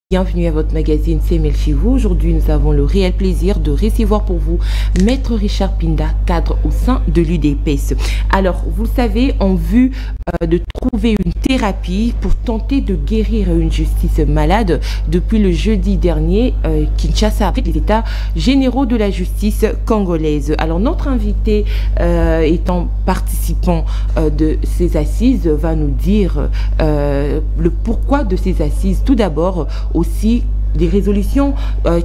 Bienvenue à votre magazine CML chez vous. Aujourd'hui, nous avons le réel plaisir de recevoir pour vous Maître Richard Pinda, cadre au sein de l'UDPS. Alors, vous le savez, en vue de trouver une thérapie pour tenter de guérir une justice malade, depuis le jeudi dernier, Kinshasa a pris les états généraux de la justice congolaise. Alors, notre invité, étant participant de ces assises, va nous dire le pourquoi de ces assises. Tout d'abord, aussi des résolutions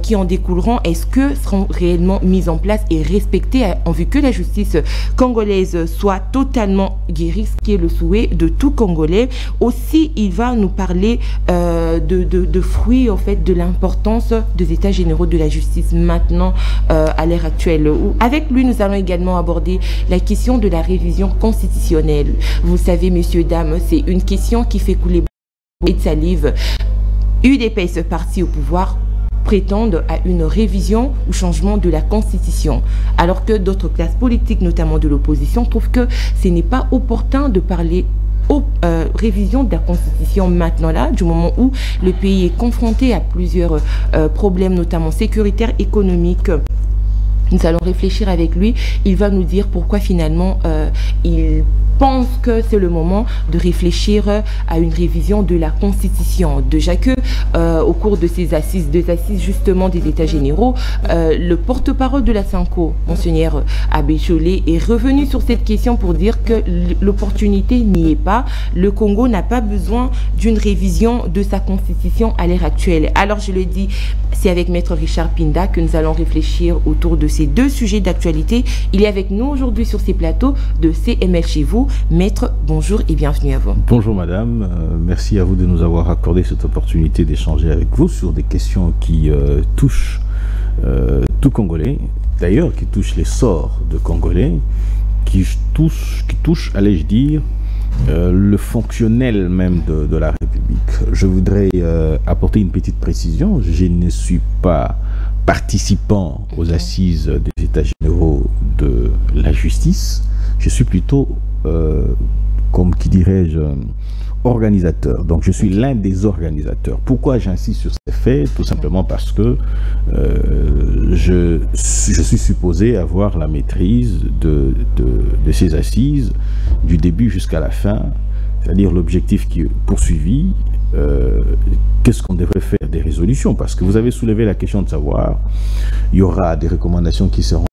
qui en découleront, est-ce que seront réellement mises en place et respectées en vue que la justice congolaise soit totalement guérie, ce qui est le souhait de tout Congolais. Aussi, il va nous parler de fruits, en fait, de l'importance des états généraux de la justice maintenant à l'ère actuelle. Avec lui, nous allons également aborder la question de la révision constitutionnelle. Vous savez, messieurs, dames, c'est une question qui fait couler beaucoup de salive. UDPS, parti au pouvoir, prétendent à une révision ou changement de la Constitution, alors que d'autres classes politiques, notamment de l'opposition, trouvent que ce n'est pas opportun de parler révision de la Constitution maintenant là, du moment où le pays est confronté à plusieurs problèmes, notamment sécuritaires, économiques. Nous allons réfléchir avec lui. Il va nous dire pourquoi finalement il pense que c'est le moment de réfléchir à une révision de la Constitution. Déjà que au cours de ces assises, justement des États généraux, le porte-parole de la Sanco, Monseigneur Abbé Chollet, est revenu sur cette question pour dire que l'opportunité n'y est pas. Le Congo n'a pas besoin d'une révision de sa Constitution à l'ère actuelle. Alors je le dis, c'est avec Maître Richard Pinda que nous allons réfléchir autour de ces deux sujets d'actualité. Il est avec nous aujourd'hui sur ces plateaux de CML chez vous. Maître, bonjour et bienvenue à vous. Bonjour madame, merci à vous de nous avoir accordé cette opportunité d'échanger avec vous sur des questions qui touchent tout Congolais, d'ailleurs qui touchent les sorts de Congolais, qui touchent, allais-je dire, le fonctionnel même de la République. Je voudrais apporter une petite précision. Je ne suis pas participant aux assises des États généraux de la justice. Je suis plutôt, comme qui dirais-je, organisateur. Donc je suis l'un des organisateurs. Pourquoi j'insiste sur ces faits? Tout simplement parce que je suis supposé avoir la maîtrise de ces assises du début jusqu'à la fin, c'est-à-dire l'objectif qui est poursuivi. Qu'est-ce qu'on devrait faire des résolutions? Parce que vous avez soulevé la question de savoir, il y aura des recommandations qui seront,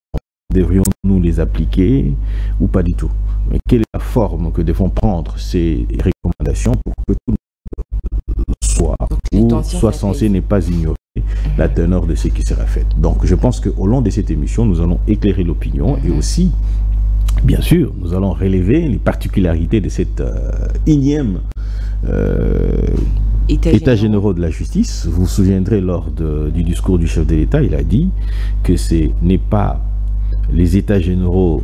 devrions-nous les appliquer ou pas du tout? Mais quelle est la forme que devront prendre ces recommandations pour que tout soit censé n'est pas ignorer la teneur de ce qui sera fait? Donc je pense qu'au long de cette émission, nous allons éclairer l'opinion et aussi, bien sûr, nous allons relever les particularités de cette énième État généraux de la justice. Vous vous souviendrez lors du discours du chef de l'État, il a dit que ce n'est pas les États généraux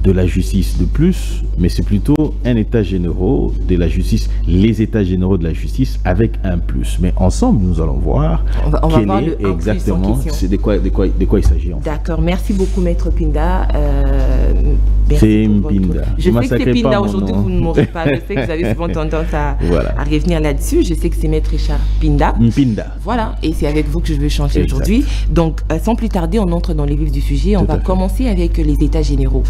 de la justice de plus, mais c'est plutôt un État généraux de la justice, les États généraux de la justice avec un plus. Mais ensemble, nous allons voir quel est exactement, c'est de quoi il s'agit. D'accord, merci beaucoup Maître Pinda. C'est Mpinda. Je sais que c'est Pinda aujourd'hui, vous ne m'aurez pas. Je sais que vous avez souvent tendance à revenir là-dessus. Je sais que c'est Maître Richard Pinda. Mpinda. Voilà, et c'est avec vous que je veux changer aujourd'hui. Donc, sans plus tarder, on entre dans les vifs du sujet. On va commencer avec les États généraux.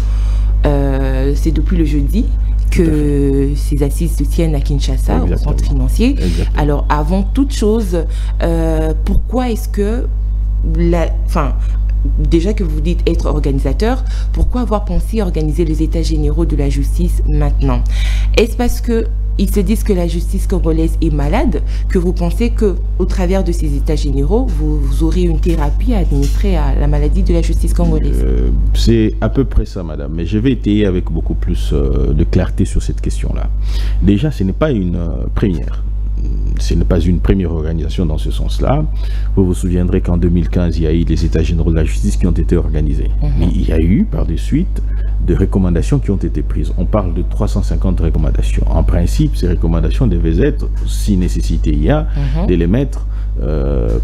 C'est depuis le jeudi que ces assises se tiennent à Kinshasa, au centre financier. Alors, avant toute chose, pourquoi est-ce que déjà que vous dites être organisateur, pourquoi avoir pensé organiser les États généraux de la justice maintenant? Est-ce parce que ils se disent que la justice congolaise est malade, que vous pensez qu'au travers de ces États généraux, vous aurez une thérapie à administrer à la maladie de la justice congolaise? C'est à peu près ça, madame. Mais je vais étayer avec beaucoup plus de clarté sur cette question-là. Déjà, ce n'est pas une première. Ce n'est pas une première organisation dans ce sens-là. Vous vous souviendrez qu'en 2015, il y a eu les États généraux de la justice qui ont été organisés. Mais il y a eu, par de suite, des recommandations qui ont été prises. On parle de 350 recommandations. En principe, ces recommandations devaient être, si nécessité il y a, de les mettre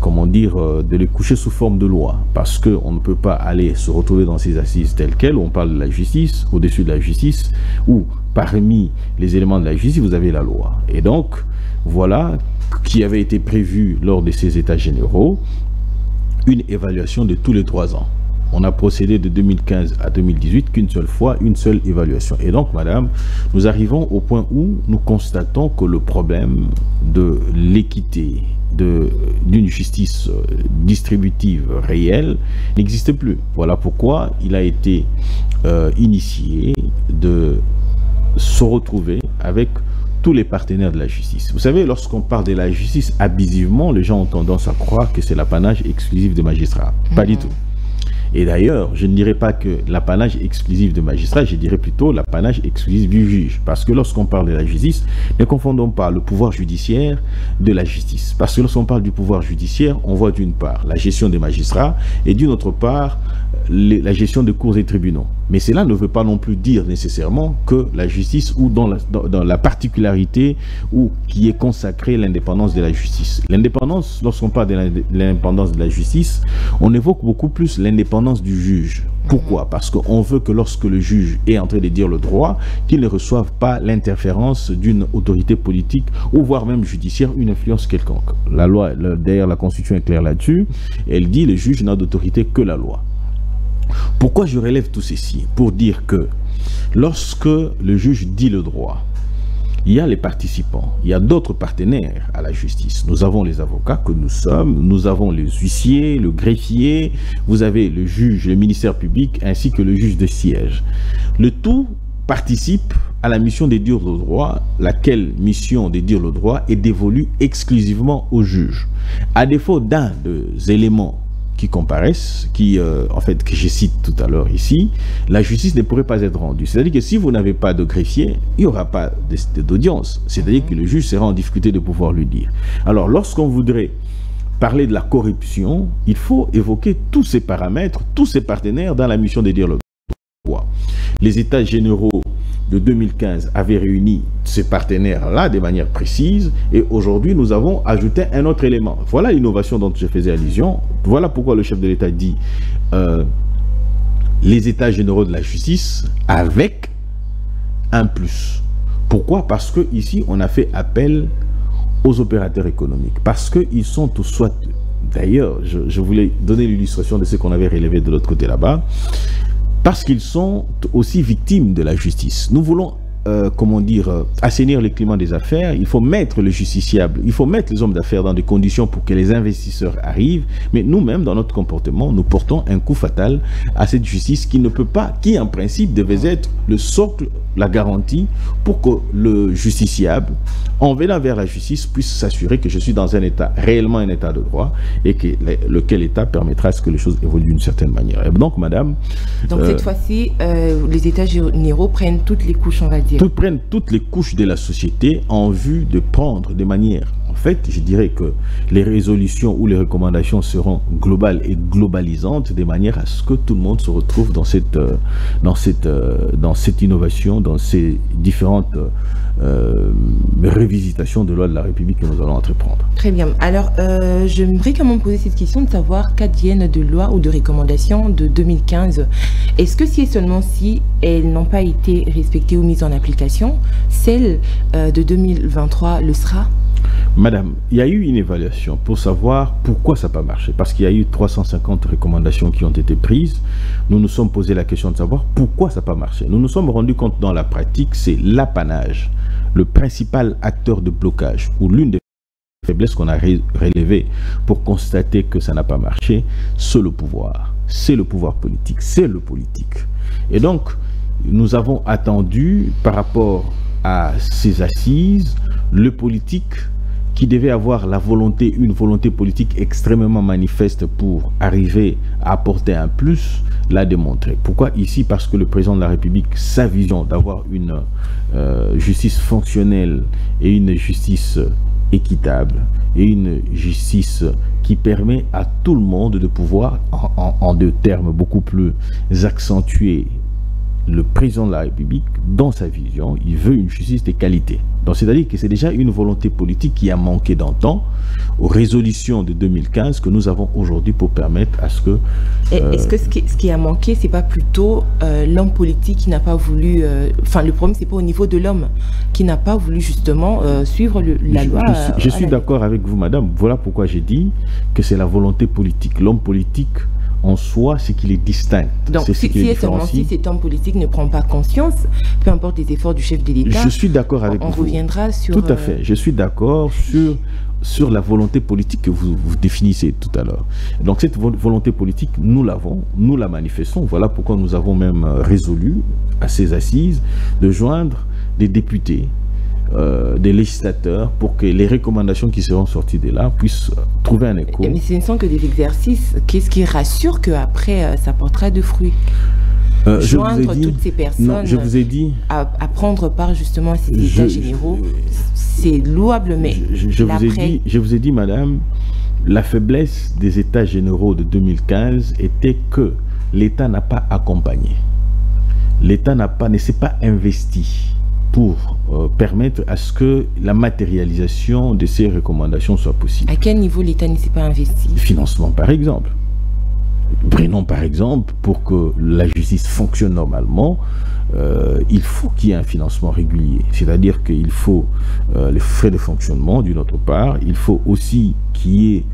comment dire, de les coucher sous forme de loi, parce qu'on ne peut pas aller se retrouver dans ces assises telles quelles, où on parle de la justice, au-dessus de la justice, où parmi les éléments de la justice, vous avez la loi. Et donc, voilà qui avait été prévu lors de ces états généraux, une évaluation de tous les 3 ans. On a procédé de 2015 à 2018 qu'une seule fois, une seule évaluation. Et donc, madame, nous arrivons au point où nous constatons que le problème de l'équité, d'une justice distributive réelle n'existe plus. Voilà pourquoi il a été initié de se retrouver avec tous les partenaires de la justice. Vous savez, lorsqu'on parle de la justice abusivement, les gens ont tendance à croire que c'est l'apanage exclusif des magistrats. Pas du tout. Et d'ailleurs, je ne dirais pas que l'apanage exclusif de magistrats, je dirais plutôt l'apanage exclusif du juge. Parce que lorsqu'on parle de la justice, ne confondons pas le pouvoir judiciaire de la justice. Parce que lorsqu'on parle du pouvoir judiciaire, on voit d'une part la gestion des magistrats et d'une autre part la gestion des cours et tribunaux. Mais cela ne veut pas non plus dire nécessairement que la justice ou dans la particularité ou qui est consacrée l'indépendance de la justice. L'indépendance, lorsqu'on parle de l'indépendance de la justice, on évoque beaucoup plus l'indépendance du juge. Pourquoi? Parce qu'on veut que lorsque le juge est en train de dire le droit, qu'il ne reçoive pas l'interférence d'une autorité politique ou voire même judiciaire, une influence quelconque. La loi, d'ailleurs la Constitution est claire là-dessus, elle dit le juge n'a d'autorité que la loi. Pourquoi je relève tout ceci? Pour dire que lorsque le juge dit le droit, il y a les participants, il y a d'autres partenaires à la justice. Nous avons les avocats que nous sommes, nous avons les huissiers, le greffier, vous avez le juge, le ministère public, ainsi que le juge de siège. Le tout participe à la mission de dire le droit, laquelle mission de dire le droit est dévolue exclusivement au juge. À défaut d'un des éléments qui comparaissent, en fait, que je cite tout à l'heure ici, la justice ne pourrait pas être rendue. C'est-à-dire que si vous n'avez pas de greffier, il n'y aura pas d'audience. C'est-à-dire que le juge sera en difficulté de pouvoir lui dire. Alors, lorsqu'on voudrait parler de la corruption, il faut évoquer tous ces paramètres, tous ces partenaires dans la mission de dire le droit. Les États généraux de 2015 avaient réuni ces partenaires-là de manière précise et aujourd'hui nous avons ajouté un autre élément. Voilà l'innovation dont je faisais allusion. Voilà pourquoi le chef de l'État dit les États généraux de la justice avec un plus. Pourquoi? Parce que ici on a fait appel aux opérateurs économiques. Parce qu'ils sont tous soit... D'ailleurs, je voulais donner l'illustration de ce qu'on avait relevé de l'autre côté là-bas. Parce qu'ils sont aussi victimes de la justice. Nous voulons, comment dire, assainir le climat des affaires. Il faut mettre le justiciable, il faut mettre les hommes d'affaires dans des conditions pour que les investisseurs arrivent. Mais nous-mêmes, dans notre comportement, nous portons un coup fatal à cette justice qui ne peut pas, qui en principe devait être le socle, la garantie pour que le justiciable, en venant vers la justice, puisse s'assurer que je suis dans un état, réellement un état de droit, et que lequel état permettra à ce que les choses évoluent d'une certaine manière. Et donc, madame... Donc, cette fois-ci, les États généraux prennent toutes les couches, on va dire. Prennent toutes les couches de la société en vue de prendre des manières. En fait, je dirais que les résolutions ou les recommandations seront globales et globalisantes de manière à ce que tout le monde se retrouve dans cette innovation, dans ces différentes revisitations de loi de la République que nous allons entreprendre. Très bien. Alors, j'aimerais quand même poser cette question de savoir qu'adviennent de lois ou de recommandations de 2015. Est-ce que si et seulement si elles n'ont pas été respectées ou mises en application, celle de 2023 le sera? Madame, il y a eu une évaluation pour savoir pourquoi ça n'a pas marché. Parce qu'il y a eu 350 recommandations qui ont été prises. Nous nous sommes posé la question de savoir pourquoi ça n'a pas marché. Nous nous sommes rendus compte dans la pratique, c'est l'apanage, le principal acteur de blocage, ou l'une des faiblesses qu'on a relevées pour constater que ça n'a pas marché, c'est le pouvoir. C'est le pouvoir politique, c'est le politique. Et donc, nous avons attendu par rapport à ces assises, le politique qui devait avoir la volonté, une volonté politique extrêmement manifeste pour arriver à apporter un plus, l'a démontré. Pourquoi ici? Parce que le président de la République, sa vision d'avoir une justice fonctionnelle et une justice équitable et une justice qui permet à tout le monde de pouvoir, en deux termes beaucoup plus accentués le président de la République, dans sa vision, il veut une justice de qualité. Donc c'est-à-dire que c'est déjà une volonté politique qui a manqué d'antan aux résolutions de 2015 que nous avons aujourd'hui pour permettre à ce que... Est-ce que ce qui a manqué, c'est pas plutôt l'homme politique qui n'a pas voulu... Enfin, le problème, c'est pas au niveau de l'homme qui n'a pas voulu justement suivre la loi. Je suis d'accord avec vous, madame. Voilà pourquoi j'ai dit que c'est la volonté politique. L'homme politique... en soi, c'est qu'il est distinct. Donc, si cet homme politique ne prend pas conscience, peu importe les efforts du chef de l'État, je suis d'accord avec vous. On reviendra sur... Tout à fait. Je suis d'accord sur la volonté politique que vous définissez tout à l'heure. Donc, cette volonté politique, nous l'avons, nous la manifestons. Voilà pourquoi nous avons même résolu, à ces assises, de joindre des députés, des législateurs, pour que les recommandations qui seront sorties de là puissent trouver un écho. Mais ce ne sont que des exercices. Qu'est-ce qui rassure qu'après, ça portera de fruits? Joindre toutes ces personnes, non, je vous ai dit, à prendre part justement à ces états généraux, c'est louable, mais je vous ai dit, madame, la faiblesse des états généraux de 2015 était que l'État n'a pas accompagné. L'État ne s'est pas investi pour permettre à ce que la matérialisation de ces recommandations soit possible. À quel niveau l'État ne s'est pas investi? Financement, par exemple. Prenons par exemple, pour que la justice fonctionne normalement, il faut qu'il y ait un financement régulier. C'est-à-dire qu'il faut les frais de fonctionnement d'une autre part, il faut aussi qu'il y ait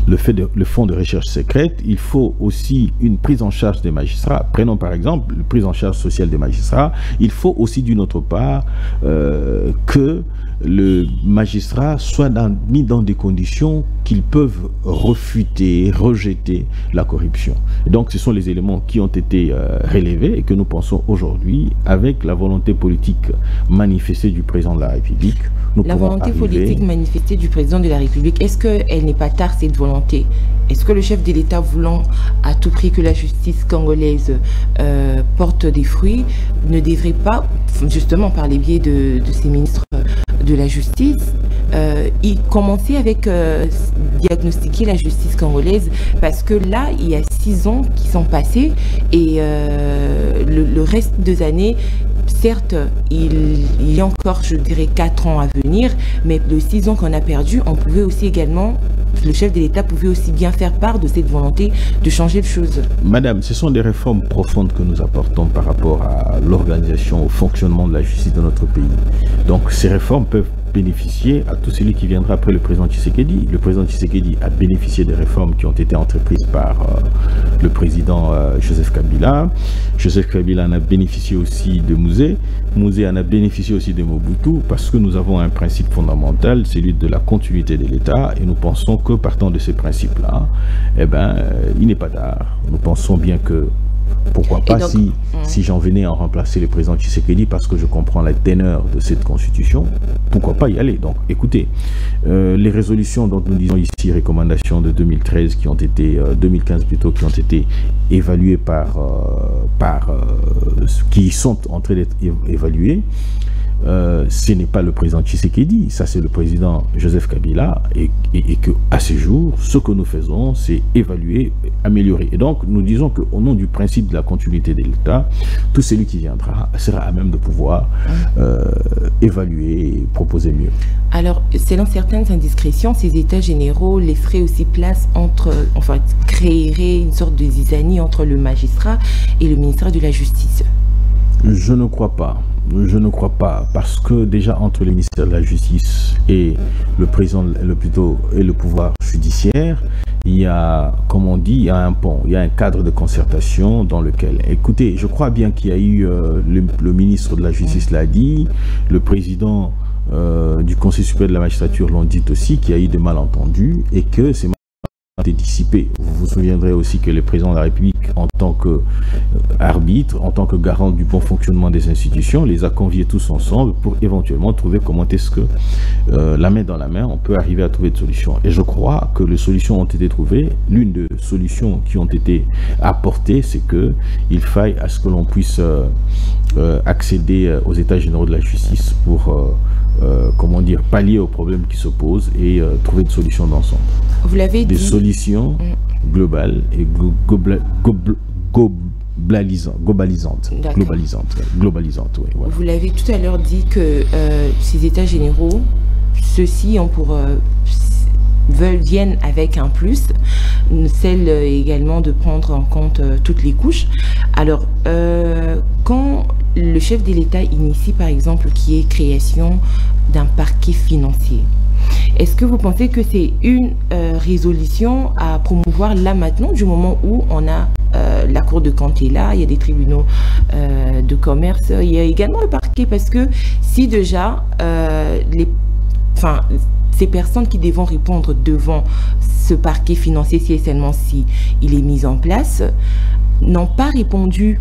le fonds de recherche secrète, il faut aussi une prise en charge des magistrats. Prenons par exemple la prise en charge sociale des magistrats. Il faut aussi d'une autre part que le magistrat soit mis dans des conditions qu'ils peuvent refuter, rejeter la corruption. Et donc ce sont les éléments qui ont été relevés et que nous pensons aujourd'hui, avec la volonté politique manifestée du président de la République, la volonté politique manifestée du président de la République, est-ce qu'elle n'est pas tard, cette volonté? Est-ce que le chef de l'État, voulant à tout prix que la justice congolaise porte des fruits, ne devrait pas, justement par les biais de ses ministres de la justice, y commencer avec diagnostiquer la justice congolaise? Parce que là, il y a 6 ans qui sont passés et le reste des années, certes, il y a encore, je dirais, 4 ans à venir, mais les 6 ans qu'on a perdus, on pouvait aussi également, le chef de l'État pouvait aussi bien faire part de cette volonté de changer les choses. Madame, ce sont des réformes profondes que nous apportons par rapport à l'organisation, au fonctionnement de la justice de notre pays. Donc ces réformes peuvent bénéficier à tout celui qui viendra après le président Tshisekedi. Le président Tshisekedi a bénéficié des réformes qui ont été entreprises par le président Joseph Kabila. Joseph Kabila en a bénéficié aussi de Mouzé. Mouzé en a bénéficié aussi de Mobutu, parce que nous avons un principe fondamental, celui de la continuité de l'État, et nous pensons que partant de ce principe-là, il n'est pas tard. Nous pensons bien que pourquoi pas, donc, si j'en venais à remplacer le président Tshisekedi, parce que je comprends la teneur de cette constitution, pourquoi pas y aller. Donc écoutez, les résolutions dont nous disons ici, recommandations de 2013 qui ont été, 2015 plutôt, qui ont été évaluées qui sont en train d'être évaluées, ce n'est pas le président Tshisekedi, ça c'est le président Joseph Kabila, et que à ce jour, ce que nous faisons, c'est évaluer, améliorer. Et donc nous disons qu'au nom du principe de la continuité de l'État, tout celui qui viendra sera à même de pouvoir évaluer et proposer mieux. Alors, selon certaines indiscrétions, ces états généraux laisseraient aussi place créeraient une sorte de zizanie entre le magistrat et le ministère de la Justice. Je ne crois pas. Je ne crois pas, parce que déjà entre le ministère de la Justice et le président, et le pouvoir judiciaire, il y a, comme on dit, il y a un pont, il y a un cadre de concertation dans lequel, écoutez, je crois bien qu'il y a eu, le ministre de la Justice l'a dit, le président du Conseil supérieur de la magistrature l'ont dit aussi, qu'il y a eu des malentendus et que c'est été dissipé. Vous vous souviendrez aussi que le président de la République, en tant qu'arbitre, en tant que garant du bon fonctionnement des institutions, les a conviés tous ensemble pour éventuellement trouver comment est-ce que, la main dans la main, on peut arriver à trouver des solutions. Et je crois que les solutions ont été trouvées. L'une des solutions qui ont été apportées, c'est qu'il faille à ce que l'on puisse accéder aux états généraux de la justice pour comment dire, pallier aux problèmes qui se posent et trouver une solution d'ensemble. Vous l'avez dit. Des solutions globales et globalisante, oui, voilà. Vous l'avez tout à l'heure dit que ces états généraux, ceux-ci viennent avec un plus, celle également de prendre en compte toutes les couches. Alors, quand le chef de l'État initie par exemple qui est création d'un parquet financier, est-ce que vous pensez que c'est une résolution à promouvoir là maintenant, du moment où on a la Cour de compte est là, il y a des tribunaux de commerce, il y a également le parquet, parce que si déjà ces personnes qui devront répondre devant ce parquet financier, si et seulement si il est mis en place, n'ont pas répondu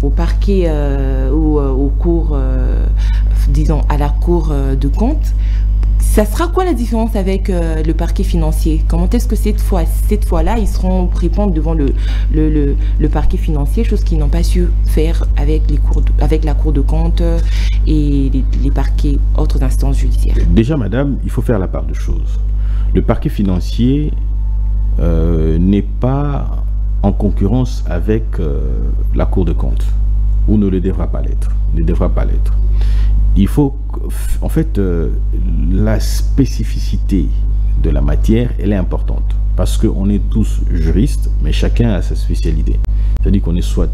au parquet ou aux cours, disons à la Cour de compte, ça sera quoi la différence avec le parquet financier? Comment est-ce que cette fois-là, ils seront répondre devant le parquet financier, chose qu'ils n'ont pas su faire avec la Cour de compte et les parquets, autres instances judiciaires? Déjà, madame, il faut faire la part de choses. Le parquet financier n'est pas en concurrence avec la Cour de compte, ou ne le devra pas l'être. Il faut, en fait, la spécificité de la matière, elle est importante. Parce qu'on est tous juristes, mais chacun a sa spécialité. C'est-à-dire qu'on est soit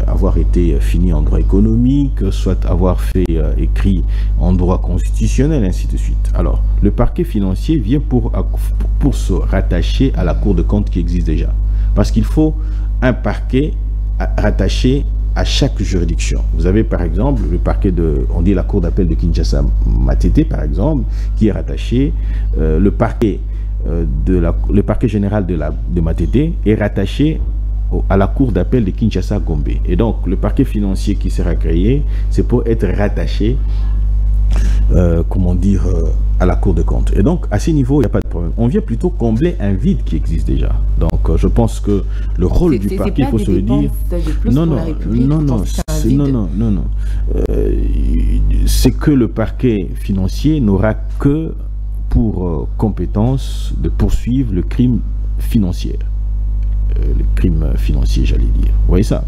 avoir été fini en droit économique, soit avoir fait écrit en droit constitutionnel, ainsi de suite. Alors, le parquet financier vient pour se rattacher à la Cour de compte qui existe déjà. Parce qu'il faut un parquet rattaché à chaque juridiction. Vous avez par exemple le parquet on dit la cour d'appel de Kinshasa Matete par exemple, qui est rattaché, le parquet général de Matete est rattaché à la cour d'appel de Kinshasa Gombe. Et donc le parquet financier qui sera créé, c'est pour être rattaché à la Cour de compte. Et donc, à ce niveau, il n'y a pas de problème. On vient plutôt combler un vide qui existe déjà. Donc, je pense que le rôle du parquet, il faut se le dire. Non. C'est que le parquet financier n'aura que pour compétence de poursuivre le crime financier. Le crime financier, j'allais dire. Vous voyez ça?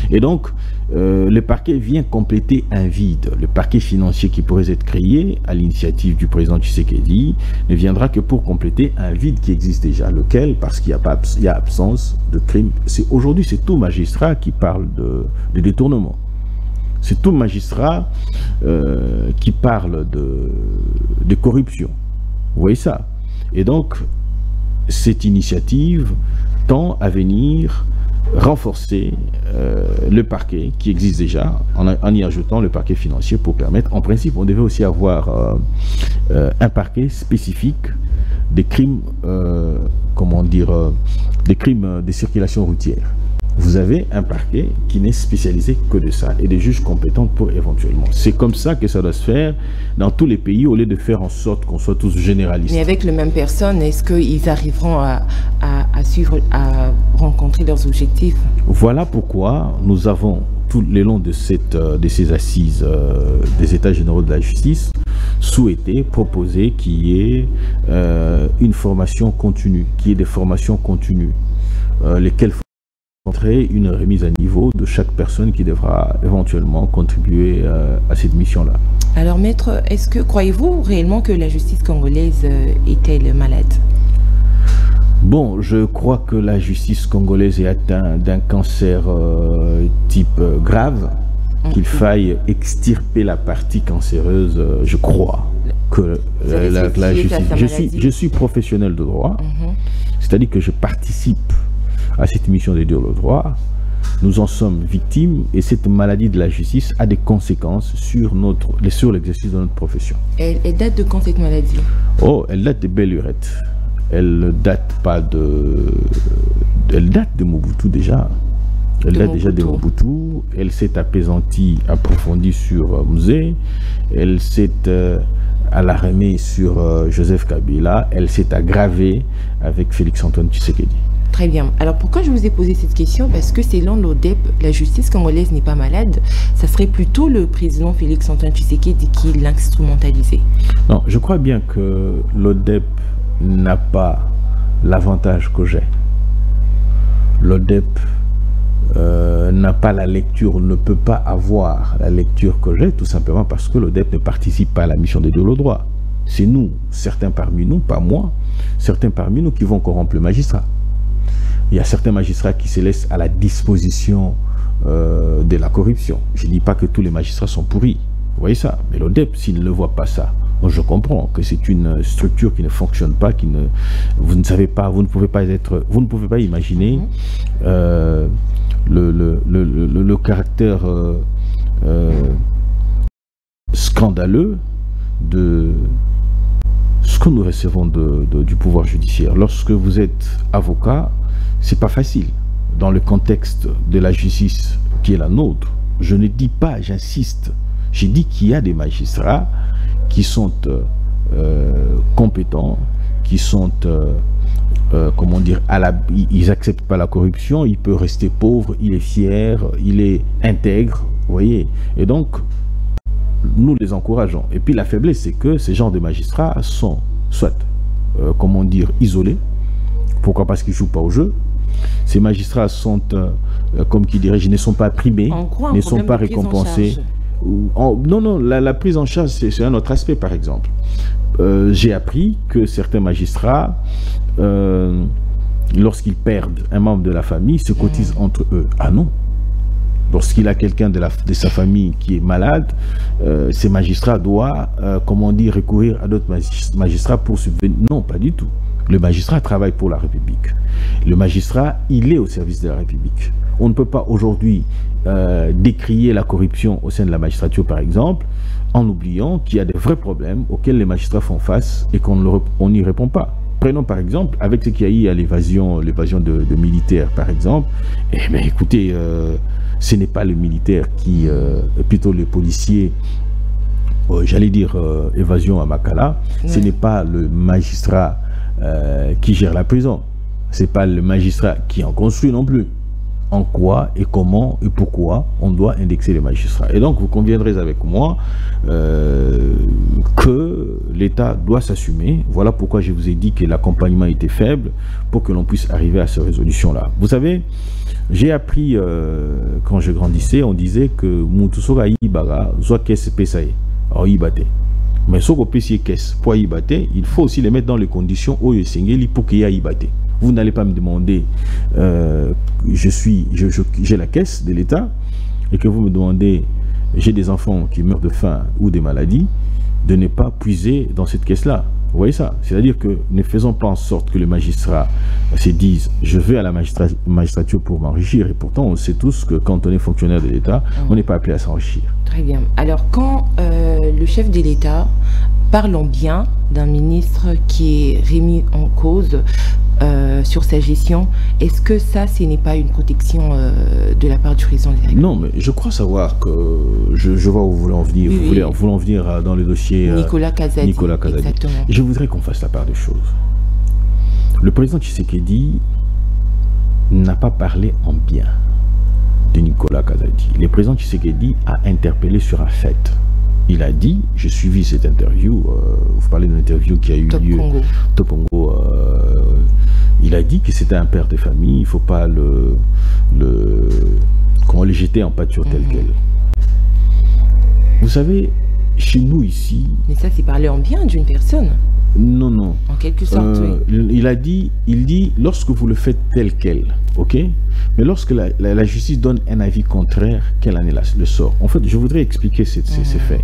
Et donc, le parquet vient compléter un vide. Le parquet financier qui pourrait être créé à l'initiative du président Tshisekedi ne viendra que pour compléter un vide qui existe déjà. Lequel? Parce qu'il y a absence de crime. Aujourd'hui, c'est tout magistrat qui parle de détournement. C'est tout magistrat qui parle de corruption. Vous voyez ça? Et donc, cette initiative tend à venir renforcer le parquet qui existe déjà en y ajoutant le parquet financier pour permettre, en principe, on devait aussi avoir un parquet spécifique des crimes, des crimes de circulation routière. Vous avez un parquet qui n'est spécialisé que de ça et des juges compétents pour éventuellement. C'est comme ça que ça doit se faire dans tous les pays au lieu de faire en sorte qu'on soit tous généralistes. Mais avec les mêmes personnes, est-ce qu'ils arriveront à suivre, à rencontrer leurs objectifs? Voilà pourquoi nous avons, tout le long de ces assises des États généraux de la justice, souhaité proposer qu'il y ait une formation continue, qu'il y ait des formations continues, lesquelles une remise à niveau de chaque personne qui devra éventuellement contribuer à cette mission-là. Alors, maître, croyez-vous réellement que la justice congolaise est-elle malade? Bon, je crois que la justice congolaise est atteinte d'un cancer type grave, qu'il faille extirper la partie cancéreuse, je crois que la justice... Je suis professionnel de droit, c'est-à-dire que je participe à cette mission de dire le droit. Nous en sommes victimes et cette maladie de la justice a des conséquences sur l'exercice de notre profession. Elle date de quand cette maladie? Oh, elle date de belle lurette. Elle ne date pas de... Elle date de Mobutu déjà. Elle date déjà de Mobutu. Elle s'est apaisantie, approfondie sur Mzee. Elle s'est alarmée sur Joseph Kabila. Elle s'est aggravée avec Félix-Antoine Tshisekedi. Très bien. Alors pourquoi je vous ai posé cette question? Parce que selon l'ODEP, la justice congolaise n'est pas malade. Ça serait plutôt le président Félix-Antoine Tshisekedi qui l'instrumentalisait. Non, je crois bien que l'ODEP n'a pas l'avantage que j'ai. L'ODEP n'a pas la lecture, ne peut pas avoir la lecture que j'ai, tout simplement parce que l'ODEP ne participe pas à la mission de dire le droit. C'est nous, certains parmi nous, pas moi, certains parmi nous qui vont corrompre le magistrat. Il y a certains magistrats qui se laissent à la disposition de la corruption. Je ne dis pas que tous les magistrats sont pourris, vous voyez ça, mais l'ODEP, s'il ne voit pas ça, moi je comprends que c'est une structure qui ne fonctionne pas, vous ne savez pas, vous ne pouvez pas imaginer le caractère scandaleux de ce que nous recevons du pouvoir judiciaire. Lorsque vous êtes avocat, c'est pas facile. Dans le contexte de la justice qui est la nôtre, je ne dis pas, j'insiste, j'ai dit qu'il y a des magistrats qui sont compétents, qui sont, comment dire, ils n'acceptent pas la corruption, il peut rester pauvre, il est fier, il est intègre, vous voyez. Et donc, nous les encourageons. Et puis la faiblesse, c'est que ces genres de magistrats sont soit, comment dire, isolés. Pourquoi? Parce qu'ils ne jouent pas au jeu. Ces magistrats sont, comme qui dirait, ne sont pas primés, ne sont pas récompensés. Non, la prise en charge, c'est un autre aspect, par exemple. J'ai appris que certains magistrats, lorsqu'ils perdent un membre de la famille, se cotisent entre eux. Ah non. Lorsqu'il a quelqu'un de sa famille qui est malade, ces magistrats doivent, comment dire, recourir à d'autres magistrats pour subvenir. Non, pas du tout. Le magistrat travaille pour la République. Le magistrat, il est au service de la République. On ne peut pas aujourd'hui décrier la corruption au sein de la magistrature, par exemple, en oubliant qu'il y a de vrais problèmes auxquels les magistrats font face et qu'on n'y répond pas. Prenons par exemple, avec ce qu'il y a eu à l'évasion de militaires, par exemple, eh bien écoutez, ce n'est pas le militaire qui, plutôt le policier, j'allais dire évasion à Makala, ce n'est pas le magistrat qui gère la prison, c'est pas le magistrat qui en construit non plus. En quoi et comment et pourquoi on doit indexer les magistrats. Et donc vous conviendrez avec moi que l'État doit s'assumer. Voilà pourquoi je vous ai dit que l'accompagnement était faible pour que l'on puisse arriver à ces résolutions-là. Vous savez, j'ai appris quand je grandissais, on disait que Moutousora Ibaga, soit qu'est-ce que c'est, mais ce qu'est-ce pour Ibate, il faut aussi les mettre dans les conditions où il pour qu'il y ait Ibate. Vous n'allez pas me demander, j'ai la caisse de l'État, et que vous me demandez, j'ai des enfants qui meurent de faim ou des maladies, de ne pas puiser dans cette caisse-là. Vous voyez ça? C'est-à-dire que ne faisons pas en sorte que les magistrats se disent, je vais à la magistrature pour m'enrichir, et pourtant on sait tous que quand on est fonctionnaire de l'État, on n'est pas appelé à s'enrichir. Très bien. Alors quand le chef de l'État, parlons bien d'un ministre qui est remis en cause sur sa gestion, est-ce que ça, ce n'est pas une protection de la part du président de la République? Non, mais je crois savoir que je vois où vous voulez en venir. Oui, vous voulez en venir dans le dossier Nicolas Kazadi. Exactement. Je voudrais qu'on fasse la part des choses. Le président Tshisekedi n'a pas parlé en bien de Nicolas Kazadi. Le président Tshisekedi a interpellé sur un fait. Il a dit, j'ai suivi cette interview, vous parlez d'une interview qui a eu lieu Top Congo, il a dit que c'était un père de famille, il ne faut pas le jeter en pâture tel quel. Vous savez, chez nous ici... Mais ça, c'est parler en bien d'une personne. Non, non. En quelque sorte, oui. Il dit, lorsque vous le faites tel quel, ok? Mais lorsque la justice donne un avis contraire, quelle en est le sort? En fait, je voudrais expliquer ces faits.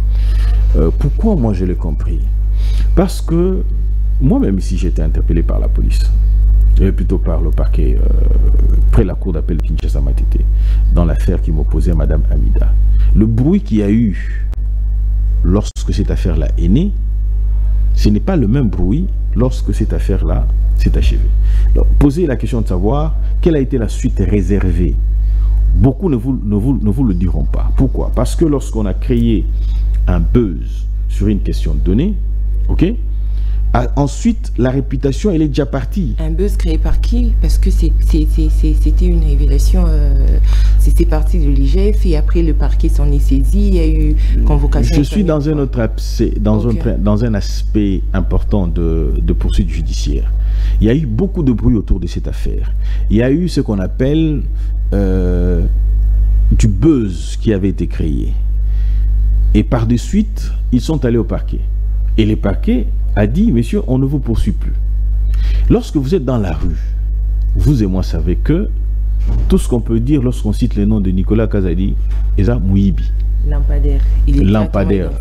Pourquoi moi je l'ai compris? Parce que moi-même ici, j'ai été interpellé par la police, plutôt par le parquet, près la cour d'appel Kinshasa Matete, dans l'affaire qui m'opposait à Madame Amida. Le bruit qu'il y a eu lorsque cette affaire-là est née, ce n'est pas le même bruit lorsque cette affaire-là s'est achevée. Alors, posez la question de savoir quelle a été la suite réservée. Beaucoup ne vous le diront pas. Pourquoi? Parce que lorsqu'on a créé un buzz sur une question donnée, ok, ensuite, la réputation, elle est déjà partie. Un buzz créé par qui? Parce que c'était une révélation, c'était parti de l'IGF et après le parquet s'en est saisi, il y a eu convocation. Je suis dans un autre dans un aspect important de poursuite judiciaire. Il y a eu beaucoup de bruit autour de cette affaire. Il y a eu ce qu'on appelle du buzz qui avait été créé. Et par de suite, ils sont allés au parquet. Et le parquet a dit, monsieur, on ne vous poursuit plus. Lorsque vous êtes dans la rue, vous et moi savez que tout ce qu'on peut dire lorsqu'on cite le nom de Nicolas Kazadi, Eza Mouyibi. Lampadaire.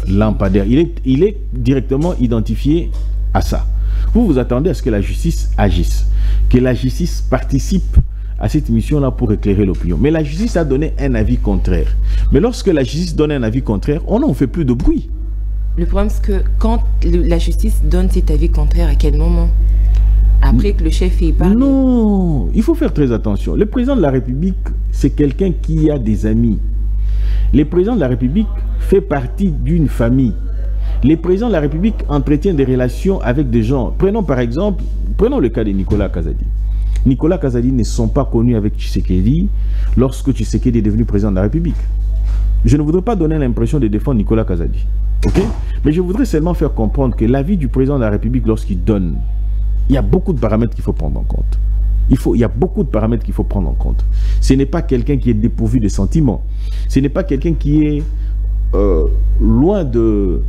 Lampadaire. Il est directement identifié à ça. Vous vous attendez à ce que la justice agisse, que la justice participe à cette mission-là pour éclairer l'opinion. Mais la justice a donné un avis contraire. Mais lorsque la justice donne un avis contraire, on n'en fait plus de bruit. Le problème, c'est que quand la justice donne cet avis contraire, à quel moment? Après que le chef ait parlé? Non, il faut faire très attention. Le président de la République, c'est quelqu'un qui a des amis. Le président de la République fait partie d'une famille. Le président de la République entretient des relations avec des gens. Prenons par exemple, le cas de Nicolas Kazadi. Nicolas Kazadi ne sont pas connus avec Tshisekedi lorsque Tshisekedi est devenu président de la République. Je ne voudrais pas donner l'impression de défendre Nicolas Kazadi. Okay? Mais je voudrais seulement faire comprendre que l'avis du président de la République, lorsqu'il donne, il y a beaucoup de paramètres qu'il faut prendre en compte. Il y a beaucoup de paramètres qu'il faut prendre en compte. Ce n'est pas quelqu'un qui est dépourvu de sentiments. Ce n'est pas quelqu'un qui est loin de...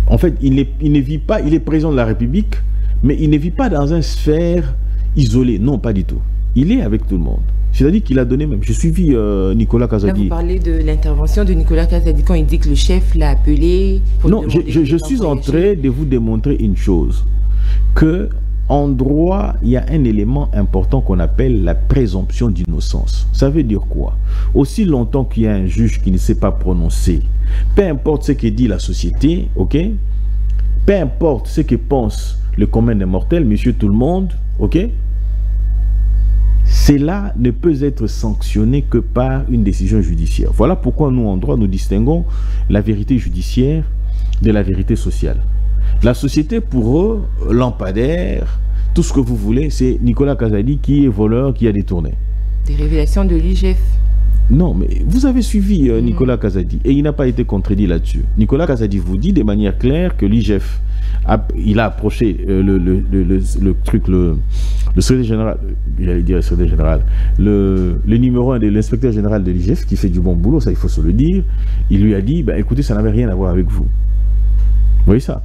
En fait, il ne vit pas, il est président de la République, mais il ne vit pas dans une sphère isolée. Non, pas du tout. Il est avec tout le monde. C'est-à-dire qu'il a donné même... J'ai suivi Nicolas Kazadi. Là, vous parlez de l'intervention de Nicolas Kazadi quand il dit que le chef l'a appelé... Non, je suis en train de vous démontrer une chose. Que en droit, il y a un élément important qu'on appelle la présomption d'innocence. Ça veut dire quoi? Aussi longtemps qu'il y a un juge qui ne s'est pas prononcé, peu importe ce que dit la société, ok? Peu importe ce que pense le commun des mortels, monsieur tout le monde, ok? Cela ne peut être sanctionné que par une décision judiciaire. Voilà pourquoi nous, en droit, nous distinguons la vérité judiciaire de la vérité sociale. La société, pour eux, lampadaire, tout ce que vous voulez, c'est Nicolas Kazadi qui est voleur, qui a détourné. Des révélations de l'IGF. Non, mais vous avez suivi Nicolas Kazadi et il n'a pas été contredit là-dessus. Nicolas Kazadi vous dit de manière claire que l'IGF, il a approché le secrétaire général, j'allais dire le secrétaire général, le numéro 1 de l'inspecteur général de l'IGF qui fait du bon boulot, ça il faut se le dire. Il lui a dit, bah, écoutez, ça n'avait rien à voir avec vous. Vous voyez ça?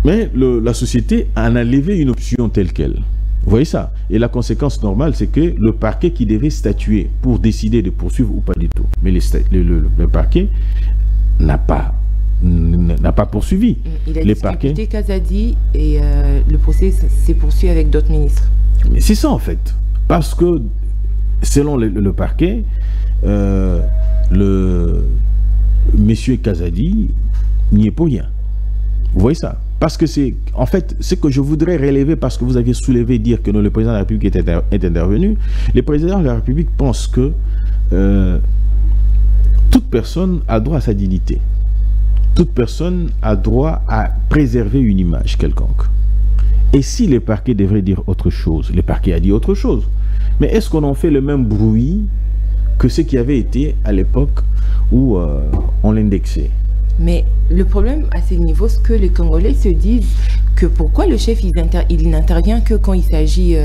Mais la société en a levé une option telle qu'elle. Vous voyez ça? Et la conséquence normale, c'est que le parquet qui devait statuer pour décider de poursuivre ou pas du tout. Mais le parquet n'a pas poursuivi. Il a discuté Kazadi et le procès s'est poursuivi avec d'autres ministres. Mais c'est ça en fait. Parce que selon le parquet, monsieur Kazadi n'y est pour rien. Vous voyez ça? Parce que c'est, en fait, ce que je voudrais relever, parce que vous aviez soulevé dire que non, le président de la République est intervenu, le président de la République pense que toute personne a droit à sa dignité. Toute personne a droit à préserver une image quelconque. Et si le parquet devrait dire autre chose, le parquet a dit autre chose. Mais est-ce qu'on en fait le même bruit que ce qui avait été à l'époque où on l'indexait? Mais le problème à ce niveau, c'est que les Congolais se disent que pourquoi le chef il n'intervient que quand il s'agit,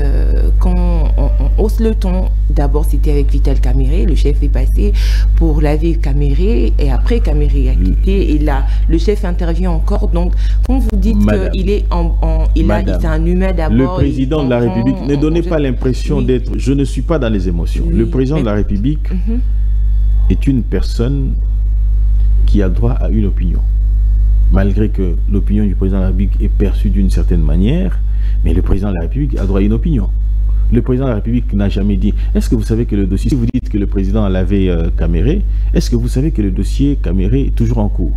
quand on hausse le ton. D'abord c'était avec Vital Kamerhe, le chef est passé pour laver Kamerhe et après Kamerhe a quitté et là le chef intervient encore. Donc quand vous dites qu'il est c'est un humain d'abord. Le président de la République, ne donnez pas l'impression d'être, je ne suis pas dans les émotions. Oui, le président de la République est une personne qui a droit à une opinion. Malgré que l'opinion du président de la République est perçue d'une certaine manière, mais le président de la République a droit à une opinion. Le président de la République n'a jamais dit, est-ce que vous savez que le dossier, si vous dites que le président a lavé Kamerhe, est-ce que vous savez que le dossier Kamerhe est toujours en cours?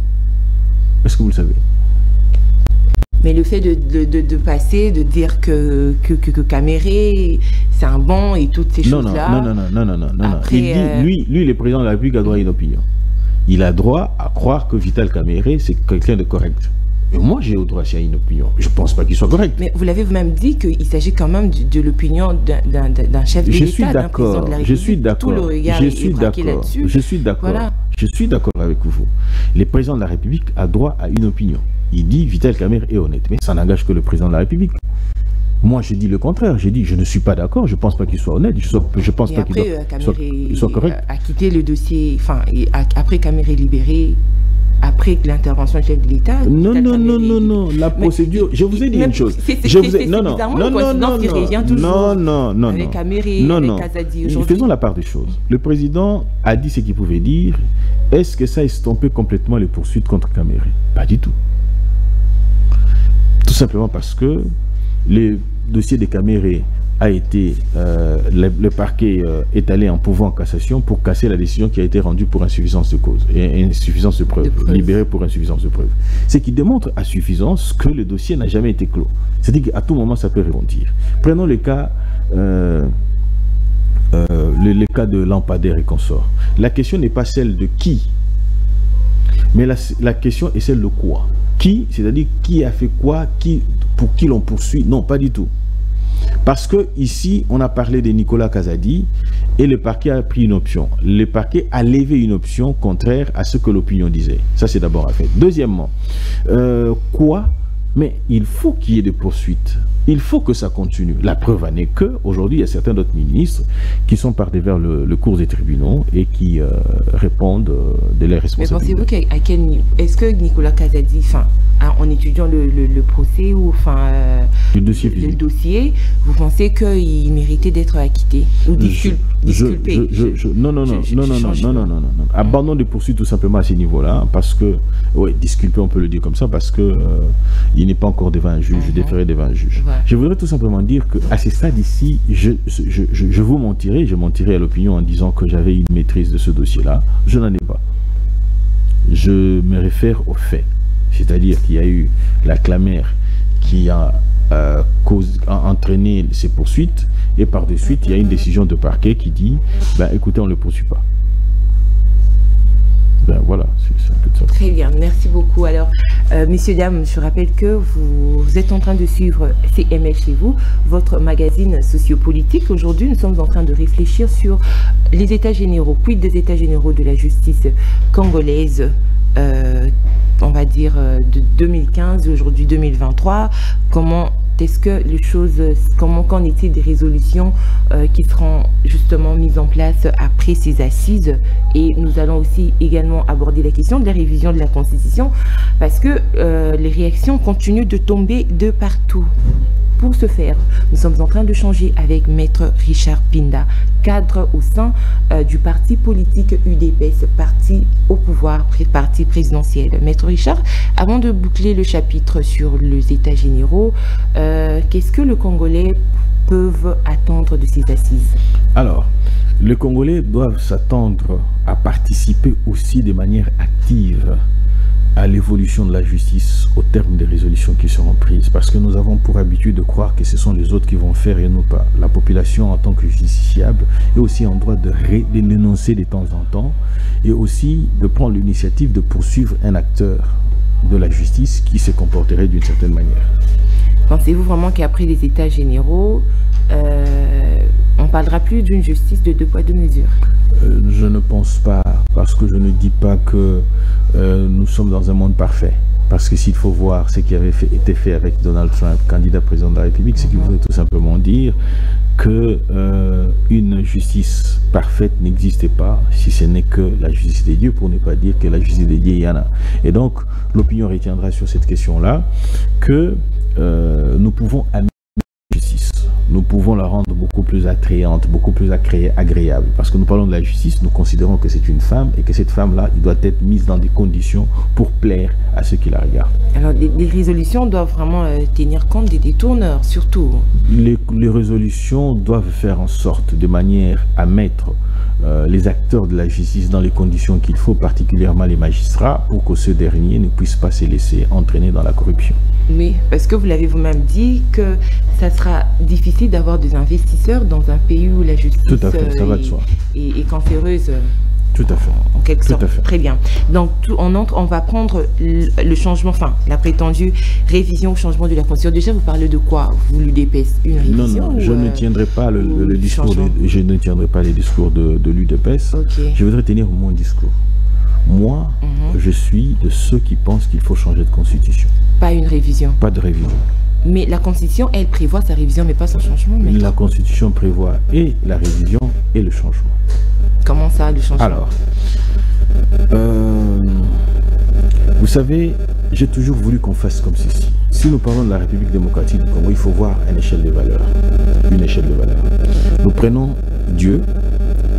Est-ce que vous le savez? Mais le fait de passer, de dire que Kamerhe, c'est un bon et toutes ces choses-là... Non. Après, il dit, lui, le président de la République a droit à une opinion. Il a droit à croire que Vital Kamerhe, c'est quelqu'un de correct. Et moi, j'ai le droit à une opinion. Je ne pense pas qu'il soit correct. Mais vous l'avez vous-même dit qu'il s'agit quand même de l'opinion d'un chef de l'État, d'un président de la République. Je suis d'accord. Tout le regard est braqué là-dessus. Je suis d'accord. Voilà. Je suis d'accord avec vous. Le président de la République a droit à une opinion. Il dit Vital Kamerhe est honnête. Mais ça n'engage que le président de la République. Moi, je dis le contraire. J'ai dit, je ne suis pas d'accord. Je ne pense pas qu'il soit honnête. Je pense pas qu'il soit correct. A quitté le dossier. Enfin, après Kamerhe libéré, après l'intervention du chef de l'État. Non. La procédure. Je vous ai dit une chose. Non. Avec Kamerhe, avec Kazadi aujourd'hui. Faisons la part des choses. Le président a dit ce qu'il pouvait dire. Est-ce que ça a estompé complètement les poursuites contre Kamerhe? Pas du tout. Tout simplement parce que le dossier de Kamerhe a été, le parquet est allé en pourvoi en cassation pour casser la décision qui a été rendue pour insuffisance de cause et insuffisance de preuve, libéré pour insuffisance de preuve. Ce qui démontre à suffisance que le dossier n'a jamais été clos. C'est-à-dire qu'à tout moment ça peut rebondir. Prenons le cas, le cas de Lampadaire et consorts. La question n'est pas celle de qui, mais la question est celle de quoi. Qui, c'est-à-dire qui a fait quoi, pour qui l'on poursuit? Non, pas du tout. Parce que ici, on a parlé de Nicolas Kazadi et le parquet a pris une option. Le parquet a levé une option contraire à ce que l'opinion disait. Ça, c'est d'abord un fait. Deuxièmement, quoi? Mais il faut qu'il y ait des poursuites. Il faut que ça continue. La preuve en est que aujourd'hui, il y a certains d'autres ministres qui sont partis vers le cours des tribunaux et qui répondent de leurs responsabilités. Mais pensez-vous qu'à quel niveau? Est-ce que Nicolas Kazadi, en étudiant le procès ou le dossier, vous pensez qu'il méritait d'être acquitté ou disculpé? Non. Abandon de poursuite tout simplement à ce niveau-là, parce que, oui, disculpé, on peut le dire comme ça, parce que il n'est pas encore devant un juge, déféré devant un juge. Ouais. Je voudrais tout simplement dire qu'à ce stade ici, je vous mentirais, je mentirais à l'opinion en disant que j'avais une maîtrise de ce dossier-là. Je n'en ai pas. Je me réfère aux faits. C'est-à-dire qu'il y a eu la clamère qui a entraîné ces poursuites, et par de suite, il y a une décision de parquet qui dit, écoutez, on ne le poursuit pas. Voilà, c'est un peu de ça. Très bien, merci beaucoup. Alors, messieurs, dames, je rappelle que vous êtes en train de suivre CML chez vous, votre magazine sociopolitique. Aujourd'hui, nous sommes en train de réfléchir sur les états généraux, quid des états généraux de la justice congolaise, on va dire de 2015 aujourd'hui 2023. Comment est-ce que les choses, qu'en est-il des résolutions qui seront justement mises en place après ces assises? Et nous allons aussi également aborder la question de la révision de la Constitution, parce que les réactions continuent de tomber de partout. Pour ce faire, nous sommes en train de changer avec Maître Richard Pinda, cadre au sein du parti politique UDPS, parti au pouvoir, parti présidentiel. Maître Richard, avant de boucler le chapitre sur les états généraux, qu'est-ce que le Congolais peuvent attendre de ces assises? Alors, les Congolais doivent s'attendre à participer aussi de manière active à l'évolution de la justice au terme des résolutions qui seront prises, parce que nous avons pour habitude de croire que ce sont les autres qui vont faire et nous pas. La population en tant que justiciable est aussi en droit de l'énoncer de temps en temps, et aussi de prendre l'initiative de poursuivre un acteur de la justice qui se comporterait d'une certaine manière. Pensez-vous vraiment qu'après les états généraux, on ne parlera plus d'une justice de deux poids deux mesures? Je ne pense pas, parce que je ne dis pas que nous sommes dans un monde parfait. Parce que s'il faut voir ce qui avait été fait avec Donald Trump, candidat président de la République, c'est qu'il voudrait tout simplement dire que une justice parfaite n'existait pas, si ce n'est que la justice des dieux, pour ne pas dire que la justice des dieux, il y en a. Et donc, l'opinion retiendra sur cette question-là que nous pouvons améliorer la justice. Nous pouvons la rendre beaucoup plus attrayante, beaucoup plus agréable. Parce que nous parlons de la justice, nous considérons que c'est une femme et que cette femme-là, il doit être mise dans des conditions pour plaire à ceux qui la regardent. Alors, les résolutions doivent vraiment tenir compte des détourneurs, surtout. Les résolutions doivent faire en sorte, de manière à mettre les acteurs de la justice dans les conditions qu'il faut, particulièrement les magistrats, pour que ceux derniers ne puissent pas se laisser entraîner dans la corruption. Oui, parce que vous l'avez vous-même dit que ça sera difficile d'avoir des investisseurs dans un pays où la justice tout à fait, ça va de soi. Est cancéreuse. Tout à fait. En quelque sorte. Tout à fait. Très bien. Donc, on va prendre le changement, enfin, la prétendue révision ou changement de la Constitution. Déjà, vous parlez de quoi, vous, l'UDPS? Une révision? Non, je ne tiendrai pas le discours. Je ne tiendrai pas les discours de l'UDPS. Okay. Je voudrais tenir mon discours. Moi, je suis de ceux qui pensent qu'il faut changer de constitution. Pas une révision. Pas de révision. Mais la Constitution, elle prévoit sa révision, mais pas son changement. Mais... La Constitution prévoit et la révision et le changement. Comment ça, le changement? Alors, vous savez, j'ai toujours voulu qu'on fasse comme ceci. Si nous parlons de la République démocratique du Congo, il faut voir une échelle de valeurs. Une échelle de valeurs. Nous prenons Dieu,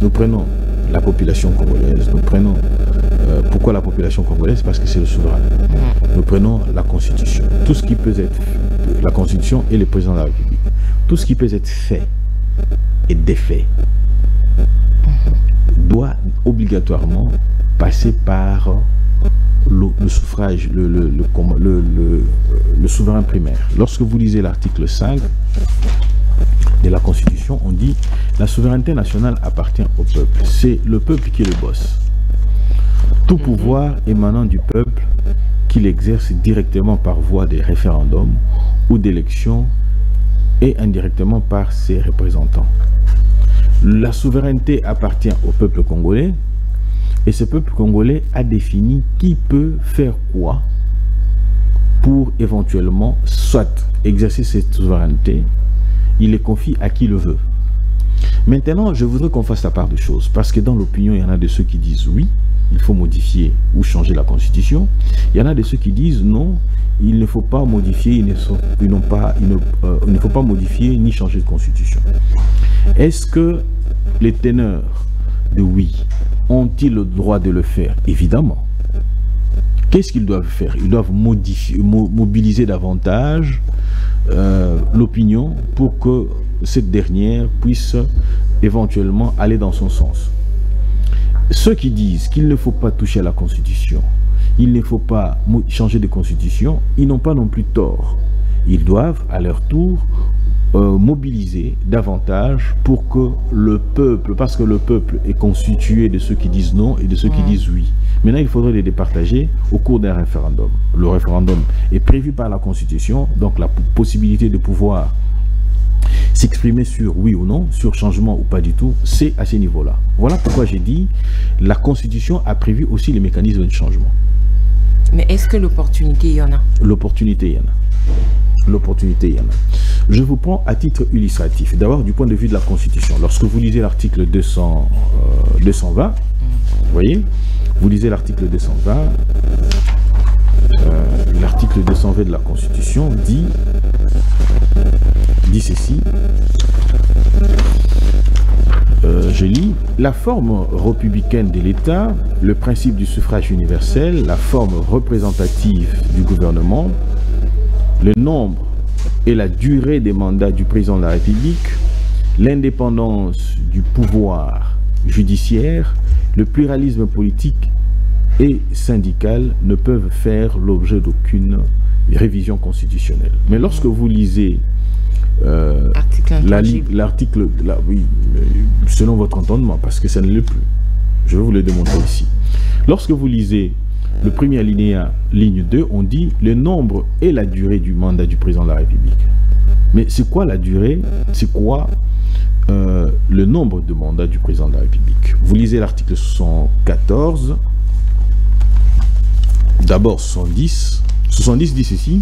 nous prenons la population congolaise, nous prenons... pourquoi la population congolaise? Parce que c'est le souverain. Nous prenons la Constitution. Tout ce qui peut être... La Constitution et le président de la République. Tout ce qui peut être fait et défait doit obligatoirement passer par le suffrage, le souverain primaire. Lorsque vous lisez l'article 5 de la Constitution, on dit la souveraineté nationale appartient au peuple. C'est le peuple qui est le boss. Tout pouvoir émanant du peuple qu'il exerce directement par voie des référendums ou d'élections et indirectement par ses représentants. La souveraineté appartient au peuple congolais et ce peuple congolais a défini qui peut faire quoi pour éventuellement soit exercer cette souveraineté, il les confie à qui le veut. Maintenant, je voudrais qu'on fasse la part de choses parce que dans l'opinion, il y en a de ceux qui disent oui, il faut modifier ou changer la Constitution. Il y en a de ceux qui disent non, il ne faut pas modifier, il ne faut pas modifier ni changer de Constitution. Est-ce que les teneurs de oui ont-ils le droit de le faire? Évidemment. Qu'est-ce qu'ils doivent faire? Ils doivent mobiliser davantage l'opinion pour que cette dernière puisse éventuellement aller dans son sens. Ceux qui disent qu'il ne faut pas toucher à la Constitution, il ne faut pas changer de Constitution, ils n'ont pas non plus tort. Ils doivent à leur tour mobiliser davantage pour que le peuple, parce que le peuple est constitué de ceux qui disent non et de ceux qui disent oui. Maintenant, il faudrait les départager au cours d'un référendum. Le référendum est prévu par la Constitution, donc la possibilité de pouvoir s'exprimer sur oui ou non, sur changement ou pas du tout, c'est à ce niveau-là. Voilà pourquoi j'ai dit, la Constitution a prévu aussi les mécanismes de changement. Mais est-ce que l'opportunité, il y en a? L'opportunité, il y en a. L'opportunité, il y en a. Je vous prends à titre illustratif. D'abord, du point de vue de la Constitution. Lorsque vous lisez l'article 220, vous voyez, vous lisez l'article 220, l'article 220 de la Constitution dit ceci, je lis, la forme républicaine de l'État, le principe du suffrage universel, la forme représentative du gouvernement, le nombre et la durée des mandats du président de la République, l'indépendance du pouvoir judiciaire, le pluralisme politique et syndical ne peuvent faire l'objet d'aucune révision constitutionnelle. Mais lorsque vous lisez l'article, oui, selon votre entendement, parce que ça ne l'est plus, je vais vous le démontrer ici. Lorsque vous lisez le premier alinéa, ligne 2, on dit le nombre et la durée du mandat du président de la République. Mais c'est quoi la durée? C'est quoi le nombre de mandats du président de la République? Vous lisez l'article 114, d'abord 70. 70 dit ceci,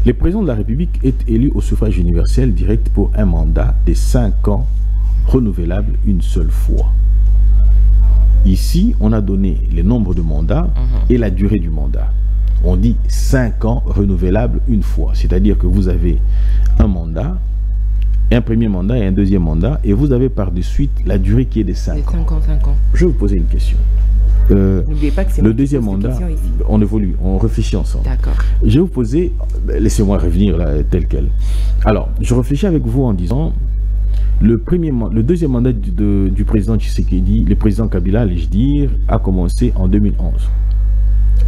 le président de la République est élu au suffrage universel direct pour un mandat de 5 ans, renouvelable une seule fois. Ici, on a donné le nombre de mandats et la durée du mandat. On dit 5 ans renouvelable une fois. C'est-à-dire que vous avez un mandat, un premier mandat et un deuxième mandat, et vous avez par de suite la durée qui est de 5 ans. 5 ans. Je vais vous poser une question. N'oubliez pas que c'est le deuxième mandat, on évolue, on réfléchit ensemble. D'accord. Je vais vous poser, laissez-moi revenir là, tel quel. Alors, je réfléchis avec vous en disant, le deuxième mandat du président Tshisekedi, le président Kabila, allais-je dire, a commencé en 2011.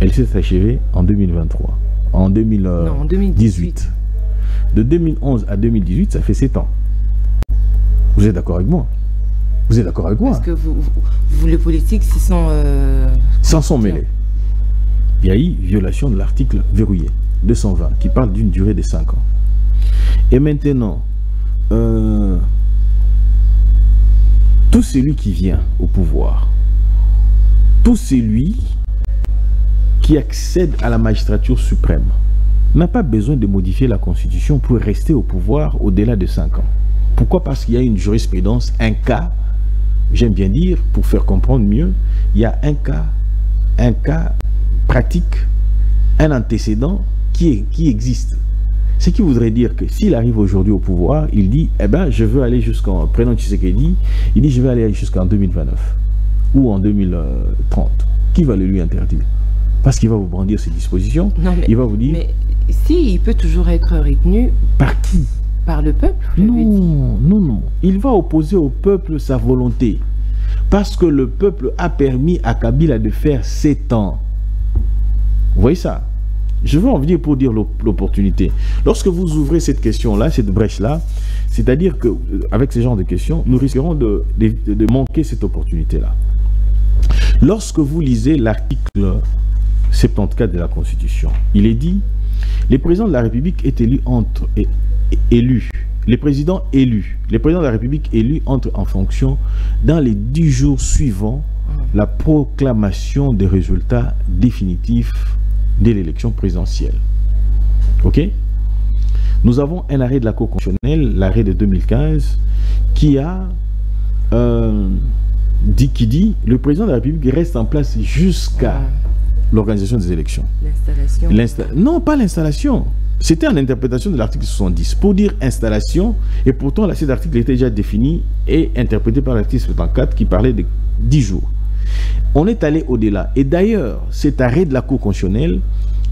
Elle s'est achevée en 2023. En 2018. De 2011 à 2018, ça fait 7 ans. Vous êtes d'accord avec moi? Vous êtes d'accord avec moi? Parce que vous les politiques, s'en sont mêlés. Il y a eu violation de l'article verrouillé 220 qui parle d'une durée de 5 ans. Et maintenant, tout celui qui vient au pouvoir, tout celui qui accède à la magistrature suprême n'a pas besoin de modifier la Constitution pour rester au pouvoir au-delà de 5 ans. Pourquoi? Parce qu'il y a une jurisprudence, un cas, j'aime bien dire, pour faire comprendre mieux, il y a un cas pratique, un antécédent qui existe. Ce qui voudrait dire que s'il arrive aujourd'hui au pouvoir, il dit, eh ben, je veux aller jusqu'en, prenons Tshisekedi, il dit, je vais aller jusqu'en 2029 ou en 2030. Qui va le lui interdire? Parce qu'il va vous brandir ses dispositions. Non, mais, il va vous dire... Mais si, il peut toujours être retenu... Par qui? Par le peuple. Non. Il va opposer au peuple sa volonté. Parce que le peuple a permis à Kabila de faire 7 ans. Vous voyez ça? Je veux en venir pour dire l'opportunité. Lorsque vous ouvrez cette question-là, cette brèche-là, c'est-à-dire qu'avec ce genre de questions, nous risquerons de manquer cette opportunité-là. Lorsque vous lisez l'article 74 de la Constitution, il est dit, les présidents de la République est élu les présidents de la République élus entrent en fonction dans les 10 jours suivant la proclamation des résultats définitifs de l'élection présidentielle. Ok? Nous avons un arrêt de la Cour constitutionnelle, l'arrêt de 2015, qui dit le président de la République reste en place jusqu'à l'organisation des élections. L'installation. Non, pas l'installation. C'était en interprétation de l'article 70 pour dire installation, et pourtant là, cet article était déjà défini et interprété par l'article 74 qui parlait de 10 jours. On est allé au-delà. Et d'ailleurs, cet arrêt de la Cour constitutionnelle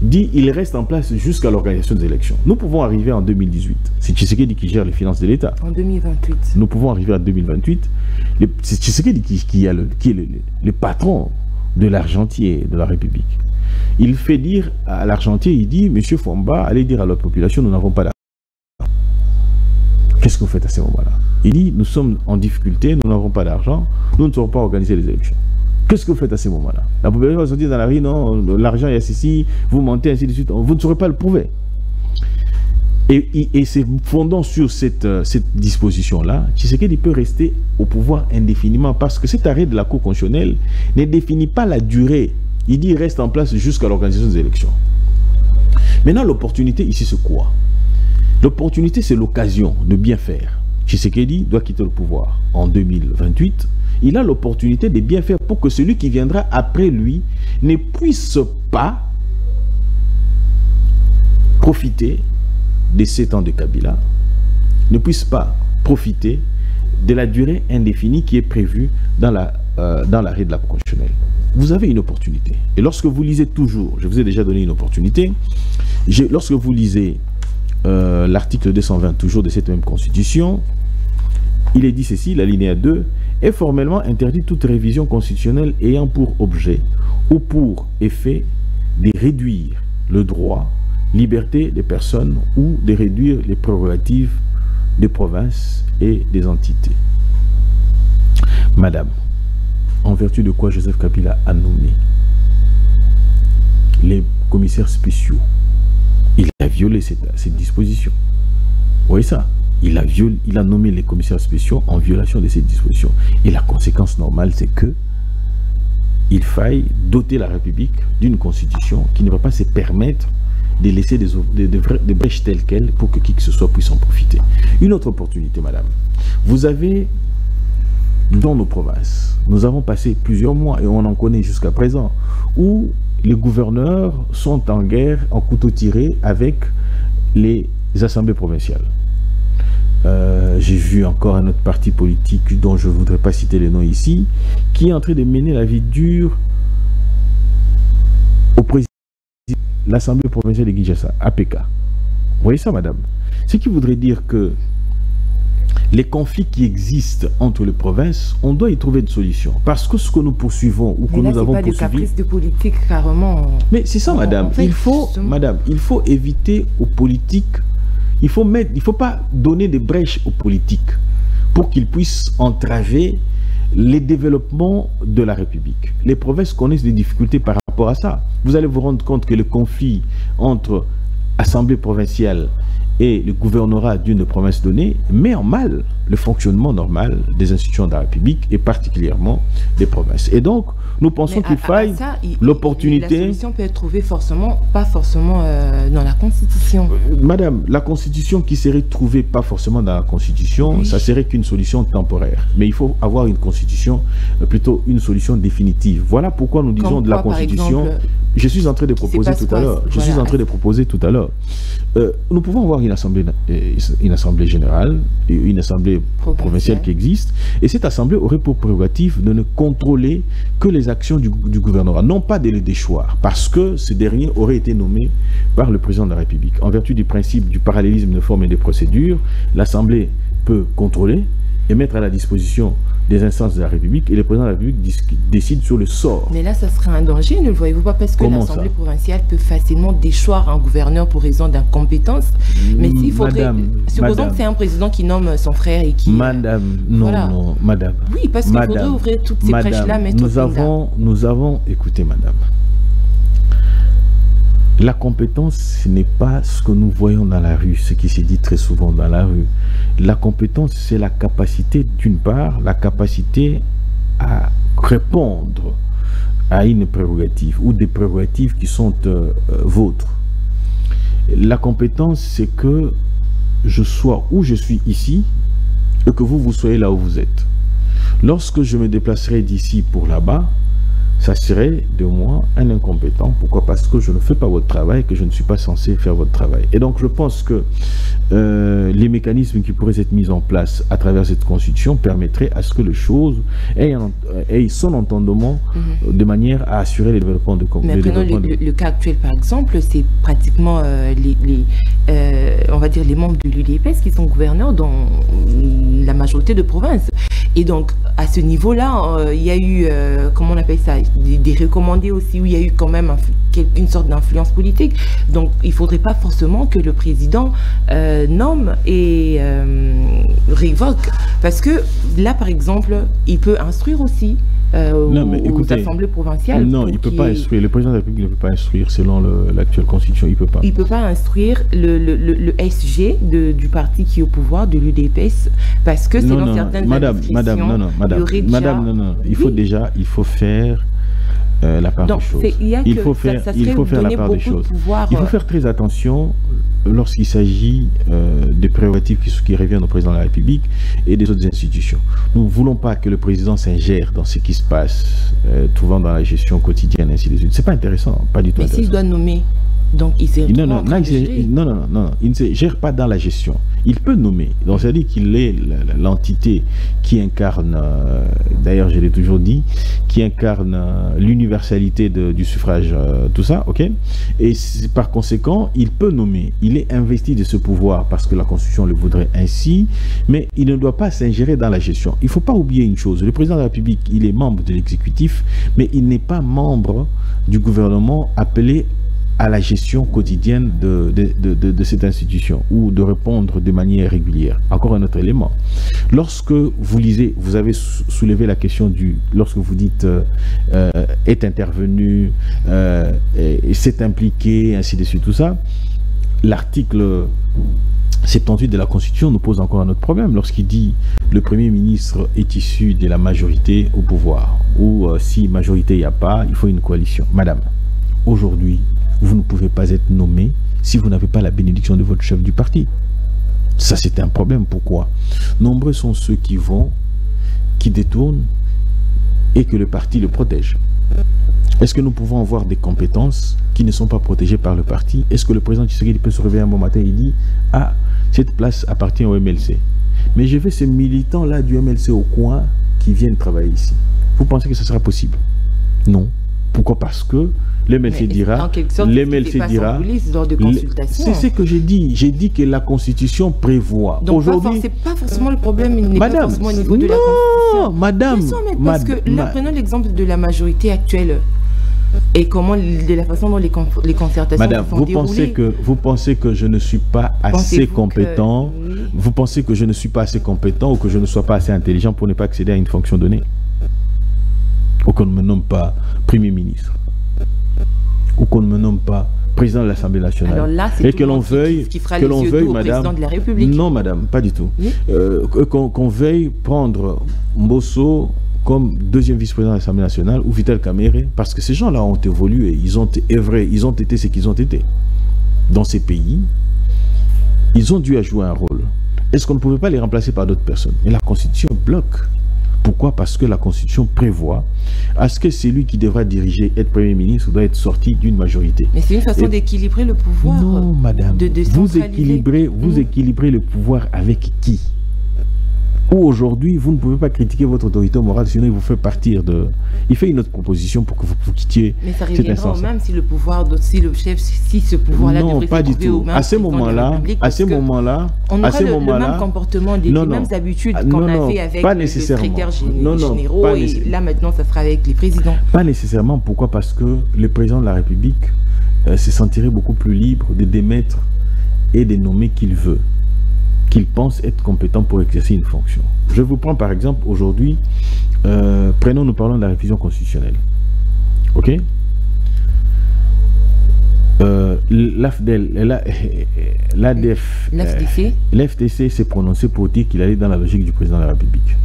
dit il reste en place jusqu'à l'organisation des élections. Nous pouvons arriver en 2018. C'est Tshisekedi qui gère les finances de l'État. En 2028. Nous pouvons arriver en 2028. C'est Tshisekedi qui est le patron de l'argentier de la République. Il fait dire à l'argentier, il dit, Monsieur Fomba, allez dire à la population, nous n'avons pas d'argent. Qu'est-ce que vous faites à ce moment-là? Il dit, nous sommes en difficulté, nous n'avons pas d'argent, nous ne saurons pas organiser les élections. Qu'est-ce que vous faites à ce moment-là? La population va se dire dans la rue, non, l'argent est ici, vous mentez, ainsi de suite. Vous ne saurez pas le prouver. Et c'est fondant sur cette disposition-là, Tshisekedi peut rester au pouvoir indéfiniment parce que cet arrêt de la Cour constitutionnelle ne définit pas la durée. Il dit reste en place jusqu'à l'organisation des élections. Maintenant, l'opportunité ici, c'est quoi? L'opportunité, c'est l'occasion de bien faire. Tshisekedi doit quitter le pouvoir en 2028. Il a l'opportunité de bien faire pour que celui qui viendra après lui ne puisse pas profiter des 7 ans de Kabila, ne puisse pas profiter de la durée indéfinie qui est prévue dans l'arrêt de la Cour constitutionnelle. Vous avez une opportunité. Et lorsque vous lisez toujours, je vous ai déjà donné une opportunité, lorsque vous lisez l'article 220 toujours de cette même Constitution, il est dit ceci, l'alinéa 2, est formellement interdit toute révision constitutionnelle ayant pour objet ou pour effet de réduire le droit, liberté des personnes ou de réduire les prérogatives des provinces et des entités. Madame, en vertu de quoi Joseph Kabila a nommé les commissaires spéciaux, il a violé cette disposition. Vous voyez ça? Il a nommé les commissaires spéciaux en violation de cette disposition. Et la conséquence normale, c'est que il faille doter la République d'une constitution qui ne va pas se permettre de laisser des brèches telles quelles pour que qui que ce soit puisse en profiter. Une autre opportunité, madame. Vous avez, dans nos provinces, nous avons passé plusieurs mois, et on en connaît jusqu'à présent, où les gouverneurs sont en guerre, en couteau tiré, avec les assemblées provinciales. J'ai vu encore un autre parti politique dont je ne voudrais pas citer les noms ici, qui est en train de mener la vie dure au président de l'Assemblée provinciale de Kinshasa, APK. Vous voyez ça, madame? Ce qui voudrait dire que les conflits qui existent entre les provinces, on doit y trouver des solutions. Parce que ce que nous poursuivons ou que nous avons poursuivi... C'est pas des caprices de politique, carrément. Mais c'est ça, madame. En fait, il faut éviter aux politiques. Il ne faut pas donner des brèches aux politiques pour qu'ils puissent entraver les développements de la République. Les provinces connaissent des difficultés par rapport à ça. Vous allez vous rendre compte que le conflit entre Assemblée provinciale et le gouvernorat d'une province donnée met en mal le fonctionnement normal des institutions de la République et particulièrement des provinces. Et donc, nous pensons qu'il faille l'opportunité... La solution peut être trouvée pas forcément dans la Constitution. Madame, la Constitution qui serait trouvée pas forcément dans la Constitution, ça serait qu'une solution temporaire. Mais il faut avoir une Constitution, plutôt une solution définitive. Voilà pourquoi nous disons de la Constitution... Je suis en train de proposer tout à l'heure. Je suis en train de proposer tout à l'heure. Nous pouvons avoir une assemblée générale, une assemblée provinciale qui existe, et cette assemblée aurait pour prérogative de ne contrôler que les actions du gouvernorat, non pas de les déchoir, parce que ce dernier aurait été nommé par le président de la République. En vertu du principe du parallélisme de formes et de procédures, l'assemblée peut contrôler et mettre à la disposition des instances de la République, et le président de la République décide sur le sort. Mais là, ça serait un danger, ne le voyez-vous pas? Parce que l'Assemblée provinciale peut facilement déchoir un gouverneur pour raison d'incompétence. Mais s'il faudrait... Supposons que c'est un président qui nomme son frère et qui... Madame, non, voilà. Non, madame. Oui, parce qu'il faudrait ouvrir toutes ces brèches-là, mettre nous avons... Écoutez, madame. La compétence, ce n'est pas ce que nous voyons dans la rue, ce qui se dit très souvent dans la rue. La compétence, c'est la capacité, d'une part, la capacité à répondre à une prérogative ou des prérogatives qui sont vôtres. La compétence, c'est que je sois où je suis ici et que vous soyez là où vous êtes. Lorsque je me déplacerai d'ici pour là-bas, ça serait de moi un incompétent. Pourquoi? Parce que je ne fais pas votre travail, que je ne suis pas censé faire votre travail. Et donc je pense que les mécanismes qui pourraient être mis en place à travers cette constitution permettraient à ce que les choses aient son entendement de manière à assurer le développement de Mais prenons le cas actuel par exemple, c'est pratiquement on va dire les membres de l'UDPS qui sont gouverneurs dans la majorité de provinces. Et donc à ce niveau-là, il y a eu, comment on appelle ça, des recommandés aussi, où il y a eu quand même une sorte d'influence politique. Donc il ne faudrait pas forcément que le président nomme et révoque. Parce que là, par exemple, il peut instruire aussi aux assemblées provinciales. Non, il ne peut pas instruire. Le président de la République ne peut pas instruire selon l'actuelle constitution. Il ne peut pas. Il ne peut pas instruire le SG du parti qui est au pouvoir, de l'UDPS, parce que selon certaines il faut déjà, il faut faire la part des choses. Il faut faire la part des choses. Il faut faire très attention lorsqu'il s'agit des prérogatives qui reviennent au président de la République et des autres institutions. Nous ne voulons pas que le président s'ingère dans ce qui se passe, souvent dans la gestion quotidienne, ainsi de suite. C'est pas intéressant, pas du tout. Mais s'il doit nommer, donc il s'est non, il ne se gère pas dans la gestion. Il peut nommer. Donc, c'est-à-dire qu'il est l'entité qui incarne, d'ailleurs, je l'ai toujours dit, qui incarne l'universalité du suffrage, tout ça, ok? Et par conséquent, il peut nommer. Il est investi de ce pouvoir parce que la Constitution le voudrait ainsi, mais il ne doit pas s'ingérer dans la gestion. Il ne faut pas oublier une chose. Le président de la République, il est membre de l'exécutif, mais il n'est pas membre du gouvernement appelé à la gestion quotidienne de cette institution ou de répondre de manière régulière. Encore un autre élément. Lorsque vous lisez, vous avez soulevé la question lorsque vous dites est intervenu, s'est impliqué, ainsi de suite, tout ça, l'article 78 de la Constitution nous pose encore un autre problème lorsqu'il dit le Premier ministre est issu de la majorité au pouvoir, ou si majorité il n'y a pas, il faut une coalition. Madame, aujourd'hui, vous ne pouvez pas être nommé si vous n'avez pas la bénédiction de votre chef du parti. Ça, c'est un problème. Pourquoi? Nombreux sont ceux qui détournent et que le parti le protège. Est-ce que nous pouvons avoir des compétences qui ne sont pas protégées par le parti? Est-ce que le président Tshisekedi peut se réveiller un bon matin et il dit « Ah, cette place appartient au MLC. Mais je veux ces militants-là du MLC au coin qui viennent travailler ici. » Vous pensez que ce sera possible? Non. Pourquoi? Parce que l'MLC dira, c'est ce que j'ai dit. J'ai dit que la Constitution prévoit. Donc aujourd'hui, c'est pas forcément le problème. Il n'est pas forcément au niveau de la Constitution. Madame, parce que là, prenons l'exemple de la majorité actuelle et comment, de la façon dont les concertations Madame, se font dérouler. Vous pensez que je ne suis pas assez compétent? Vous pensez que je ne suis pas assez compétent ou que je ne sois pas assez intelligent pour ne pas accéder à une fonction donnée? ou qu'on ne me nomme pas Premier ministre, ou qu'on ne me nomme pas président de l'Assemblée nationale. Alors là, et que l'on veuille, madame, président de la République. Non, madame, pas du tout. Oui. Qu'on veuille prendre Mbosso comme deuxième vice-président de l'Assemblée nationale ou Vital Kamerhe, parce que ces gens-là ont évolué, ils ont été ce qu'ils ont été. Dans ces pays, ils ont dû jouer un rôle. Est-ce qu'on ne pouvait pas les remplacer par d'autres personnes? Et la Constitution bloque. Pourquoi? Parce que la Constitution prévoit à ce que celui qui devra diriger, être Premier ministre, doit être sorti d'une majorité. Mais c'est une façon d'équilibrer le pouvoir. Non, madame. Vous équilibrez le pouvoir avec qui? Ou aujourd'hui, vous ne pouvez pas critiquer votre autorité morale, sinon il vous fait partir de... Il fait une autre proposition pour que vous quittiez. Mais ça reviendra au même si le pouvoir, si le chef, si ce pouvoir-là devrait pas du tout. À ce moment-là, on aura le même comportement, les mêmes habitudes qu'on avait avec les secrétaires généraux, et là maintenant, ça sera avec les présidents. Pas nécessairement. Pourquoi? Parce que le président de la République se sentirait beaucoup plus libre de démettre et de nommer qu'il veut, qu'il pense être compétent pour exercer une fonction. Je vous prends par exemple aujourd'hui, nous parlons de la révision constitutionnelle. Ok? L'FDC s'est prononcé pour dire qu'il allait dans la logique du président de la République.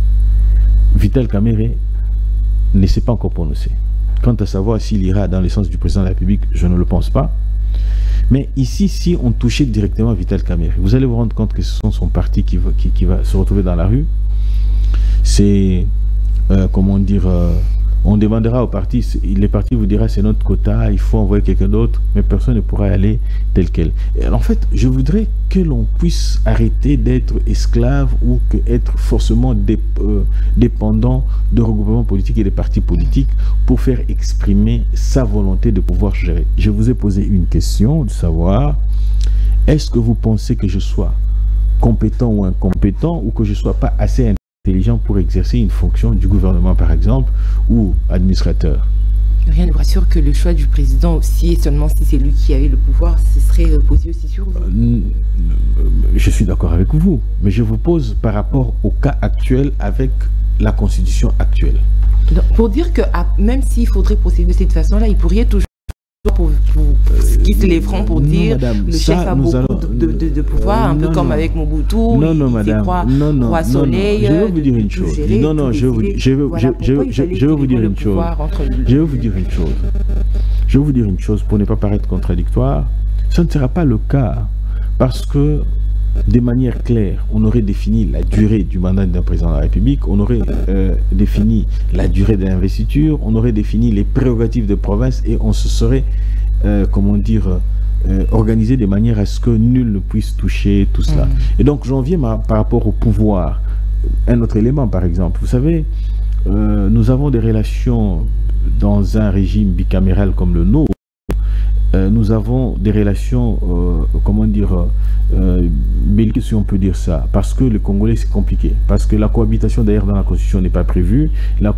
Vital Kamerhe ne s'est pas encore prononcé. Quant à savoir s'il ira dans le sens du président de la République, je ne le pense pas. Mais ici, si on touchait directement Vital Kamerhe, vous allez vous rendre compte que ce sont son parti qui va se retrouver dans la rue. C'est, comment dire, on demandera au parti, les partis vous dira c'est notre quota, il faut envoyer quelqu'un d'autre, mais personne ne pourra aller tel quel. Et alors, en fait, je voudrais que l'on puisse arrêter d'être esclave ou être forcément dépendant de regroupements politiques et des partis politiques pour faire exprimer sa volonté de pouvoir gérer. Je vous ai posé une question de savoir, est-ce que vous pensez que je sois compétent ou incompétent, ou que je ne sois pas assez intelligent pour exercer une fonction du gouvernement, par exemple, ou administrateur? Rien ne vous rassure que le choix du président aussi, et seulement si c'est lui qui avait le pouvoir, ce serait posé aussi sur vous. Je suis d'accord avec vous, mais je vous pose par rapport au cas actuel avec la constitution actuelle. Donc, pour dire que même s'il faudrait procéder de cette façon-là, il pourrait toujours qui se lèveront pour dire madame, le chef a beaucoup de pouvoir, un peu comme avec Mobutu, Roi Soleil. Je vais vous dire une chose. Je vais vous dire une chose. Je vais vous dire une chose pour ne pas paraître contradictoire. Ce ne sera pas le cas parce que de manière claire, on aurait défini la durée du mandat d'un président de la République, on aurait défini la durée de l'investiture, on aurait défini les prérogatives de province et on se serait, comment dire, organisé de manière à ce que nul ne puisse toucher tout cela. Et donc j'en viens par rapport au pouvoir. Un autre élément, par exemple, vous savez, nous avons des relations dans un régime bicaméral comme le nôtre. Nous avons des relations, comment dire, belliqueuses, si on peut dire ça, parce que le Congolais c'est compliqué, parce que la cohabitation d'ailleurs dans la Constitution n'est pas prévue, la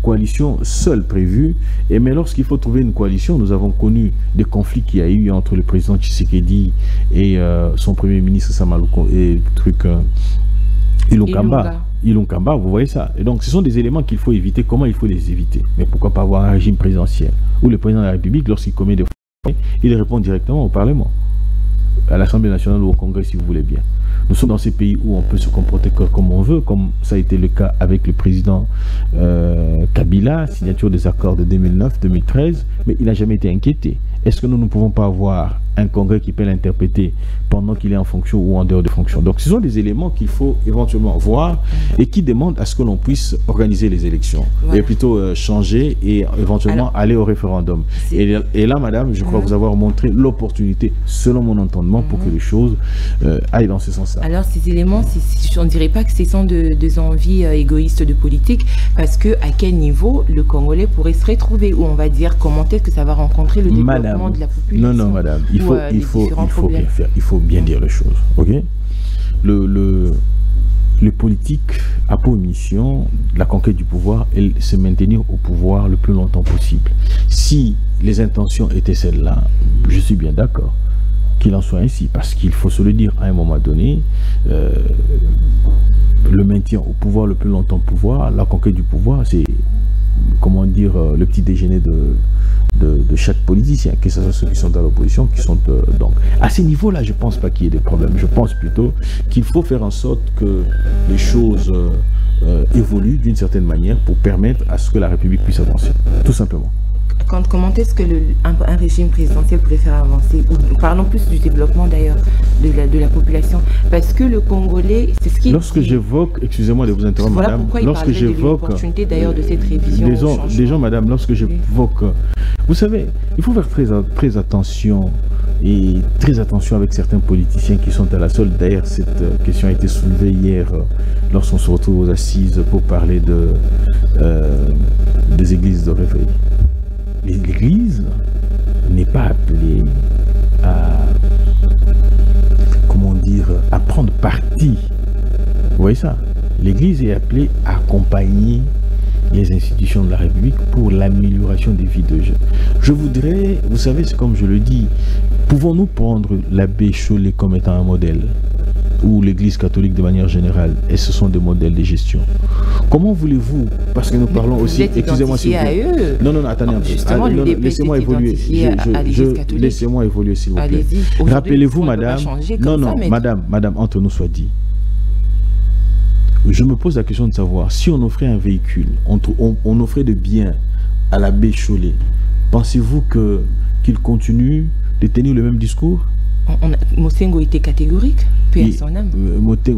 coalition seule prévue, mais lorsqu'il faut trouver une coalition, nous avons connu des conflits qu'il y a eu entre le président Tshisekedi et son premier ministre Samaluko et Ilunkamba, vous voyez ça. Et donc ce sont des éléments qu'il faut éviter. Comment il faut les éviter? Mais pourquoi pas avoir un régime présidentiel où le président de la République, lorsqu'il commet des il répond directement au Parlement, à l'Assemblée nationale ou au Congrès si vous voulez bien. Nous sommes dans ces pays où on peut se comporter comme on veut, comme ça a été le cas avec le président Kabila, signature des accords de 2009-2013, mais il n'a jamais été inquiété. Est-ce que nous ne pouvons pas avoir un Congrès qui peut l'interpréter pendant qu'il est en fonction ou en dehors de fonction? Donc ce sont des éléments qu'il faut éventuellement voir et qui demandent à ce que l'on puisse organiser les élections. Voilà. Et plutôt changer et éventuellement aller au référendum. Et là, madame, je crois vous avoir montré l'opportunité, selon mon entendement, pour que les choses aillent dans ce sens-là. Alors ces éléments, on ne dirait pas que ce sont des envies égoïstes de politique, parce que à quel niveau le Congolais pourrait se retrouver, ou on va dire comment est-ce que ça va rencontrer le développement de la population? Non, madame, il faut bien dire les choses. Ok? Le politique a pour mission la conquête du pouvoir et se maintenir au pouvoir le plus longtemps possible. Si les intentions étaient celles-là, je suis bien d'accord qu'il en soit ainsi, parce qu'il faut se le dire à un moment donné, le maintien au pouvoir le plus longtemps pouvoir, la conquête du pouvoir, c'est, comment dire, le petit déjeuner de chaque politicien, que ce soit ceux qui sont dans l'opposition, qui sont donc à ces niveaux-là, je ne pense pas qu'il y ait des problèmes. Je pense plutôt qu'il faut faire en sorte que les choses évoluent d'une certaine manière pour permettre à ce que la République puisse avancer, tout simplement. Comment est-ce que un régime présidentiel préfère avancer? Ou parlons plus du développement d'ailleurs de la population, parce que le Congolais, c'est ce qui... Lorsque j'évoque, excusez-moi de vous interrompre, voilà madame, pourquoi lorsque j'évoque l'opportunité d'ailleurs de cette révision. Les gens, madame, lorsque j'évoque, vous savez, il faut faire très attention et très attention avec certains politiciens qui sont à la solde. D'ailleurs, cette question a été soulevée hier lorsqu'on se retrouve aux assises pour parler des églises de réveil. L'Église n'est pas appelée à, comment dire, à prendre parti. Vous voyez ça? L'Église est appelée à accompagner les institutions de la République pour l'amélioration des vies de jeunes. Je voudrais, vous savez, c'est comme je le dis, pouvons-nous prendre l'abbé Chollet comme étant un modèle, ou l'Église catholique de manière générale, et ce sont des modèles de gestion? Comment voulez-vous, parce que nous parlons aussi, excusez-moi s'il vous plaît. Non, attendez un peu. Laissez-moi évoluer. Laissez-moi évoluer s'il vous plaît. Rappelez-vous, madame, madame, entre nous soit dit. Je me pose la question de savoir, si on offrait un véhicule, on offrait de biens à l'abbé Chollet, pensez-vous qu'il continue de tenir le même discours? Mosengo était catégorique, puis à son âme.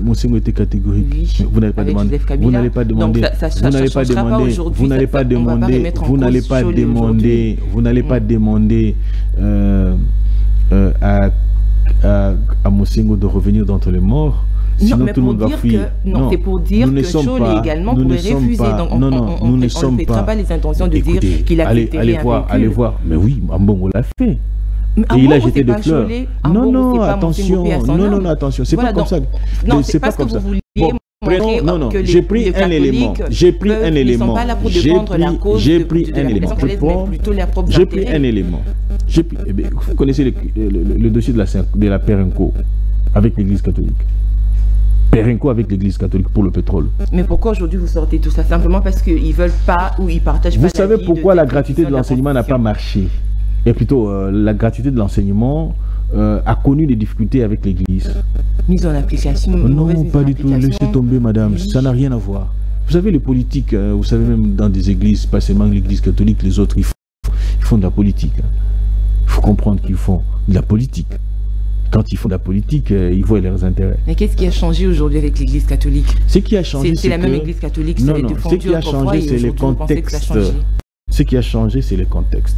Mosengo était catégorique. Oui, vous n'allez pas demander. Vous n'allez pas demander. Vous n'allez pas demander. Vous n'allez pas demander. Vous n'allez pas demander. Vous n'allez pas demander à Mosengo de revenir d'entre les morts. Sinon, non, tout le monde va fuir. Non, c'est pour dire que Chollet également pourrait refuser. Donc, on ne mettra pas les intentions de dire qu'il a préféré un véhicule. Allez voir. Mais oui, Ambongo l'a fait. Et il a jeté des fleurs. Non, attention. Non, attention. C'est pas comme ça. Non, c'est pas comme ça. Non, j'ai pris un élément. J'ai pris un élément. J'ai pris un élément. Vous connaissez le dossier de la Perenco avec l'Église catholique. Perenco avec l'Église catholique pour le pétrole. Mais pourquoi aujourd'hui vous sortez tout ça? Simplement parce qu'ils veulent pas ou ils partagent pas. Vous savez pourquoi la gratuité de l'enseignement n'a pas marché? Et plutôt, la gratuité de l'enseignement a connu des difficultés avec l'Église. Mise en application. Non, pas du tout. Laissez tomber, madame. Oui. Ça n'a rien à voir. Vous savez, les politiques, vous savez, même dans des églises, pas seulement l'Église catholique, les autres, ils font de la politique. Il faut comprendre qu'ils font de la politique. Quand ils font de la politique, ils voient leurs intérêts. Mais qu'est-ce qui a changé aujourd'hui avec l'Église catholique? Ce qui a changé, c'est la même Église catholique. Non, ce qui a changé, c'est les contextes. Ce qui a changé, c'est les contextes.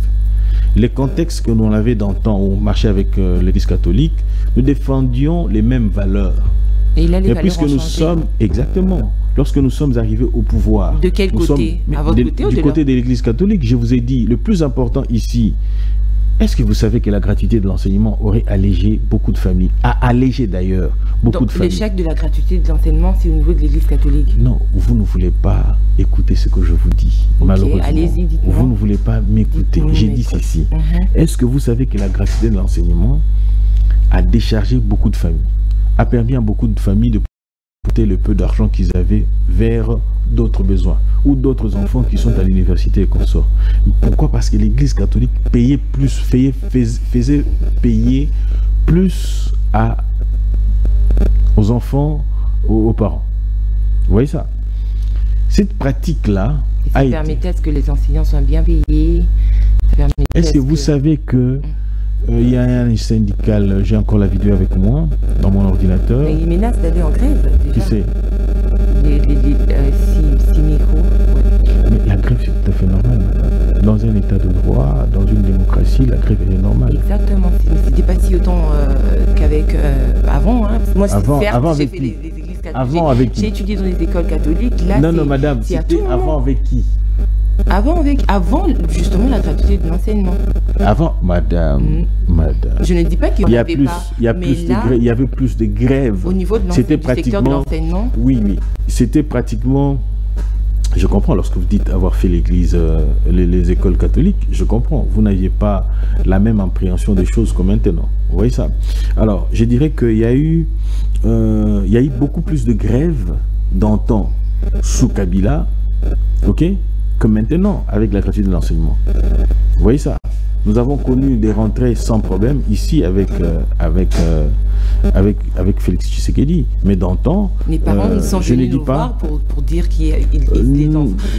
Les contextes que l'on avait dans le temps où on marchait avec l'Église catholique, nous défendions les mêmes valeurs. Et il a les valeurs puisque nous sommes, exactement, lorsque nous sommes arrivés au pouvoir. De quel côté? À votre côté ou du côté de l'Église catholique, je vous ai dit, le plus important ici, est-ce que vous savez que la gratuité de l'enseignement aurait allégé beaucoup de familles? A allégé d'ailleurs beaucoup de familles. L'échec de la gratuité de l'enseignement, c'est au niveau de l'Église catholique? Non, vous ne voulez pas écouter ce que je vous dis, malheureusement. Allez-y, dites-moi. Vous ne voulez pas m'écouter. J'ai dit ceci. Est-ce que vous savez que la gratuité de l'enseignement a déchargé beaucoup de familles, a permis à beaucoup de familles de porter le peu d'argent qu'ils avaient vers d'autres besoins ou d'autres enfants qui sont à l'université et consorts? Pourquoi? Parce que l'Église catholique payait plus, faisait payer plus aux enfants, aux parents. Vous voyez ça? Cette pratique-là ça permettait à ce que les enseignants soient bien payés. Est-ce que vous savez que il y a un syndical, j'ai encore la vidéo avec moi dans mon ordinateur. Mais il menace d'aller en grève déjà. Qui c'est? Simiko. Mais la grève c'est tout à fait normal. Dans un état de droit, dans une démocratie, la grève est normale. Exactement. Mais c'était pas si autant qu'avec avant. Hein. Moi, avant j'ai avec fait qui? les églises catholiques. Avant avec qui? J'ai étudié dans les écoles catholiques. Là, non, madame, c'était avant avec qui? Avant justement la gratuité de l'enseignement. Avant, madame. Je ne dis pas qu'il n'y avait pas. Il y avait plus de grèves. Au niveau de secteur de l'enseignement. Oui. C'était pratiquement. Je comprends lorsque vous dites avoir fait l'église, les écoles catholiques, je comprends. Vous n'aviez pas la même appréhension des choses que maintenant. Vous voyez ça? Alors, je dirais qu'il y a eu beaucoup plus de grèves d'antan sous Kabila, ok, que maintenant, avec la gratuité de l'enseignement. Vous voyez ça? Nous avons connu des rentrées sans problème ici avec Félix Tshisekedi. Mais dans le temps, les parents ils sont venus nous voir pour dire qu'il est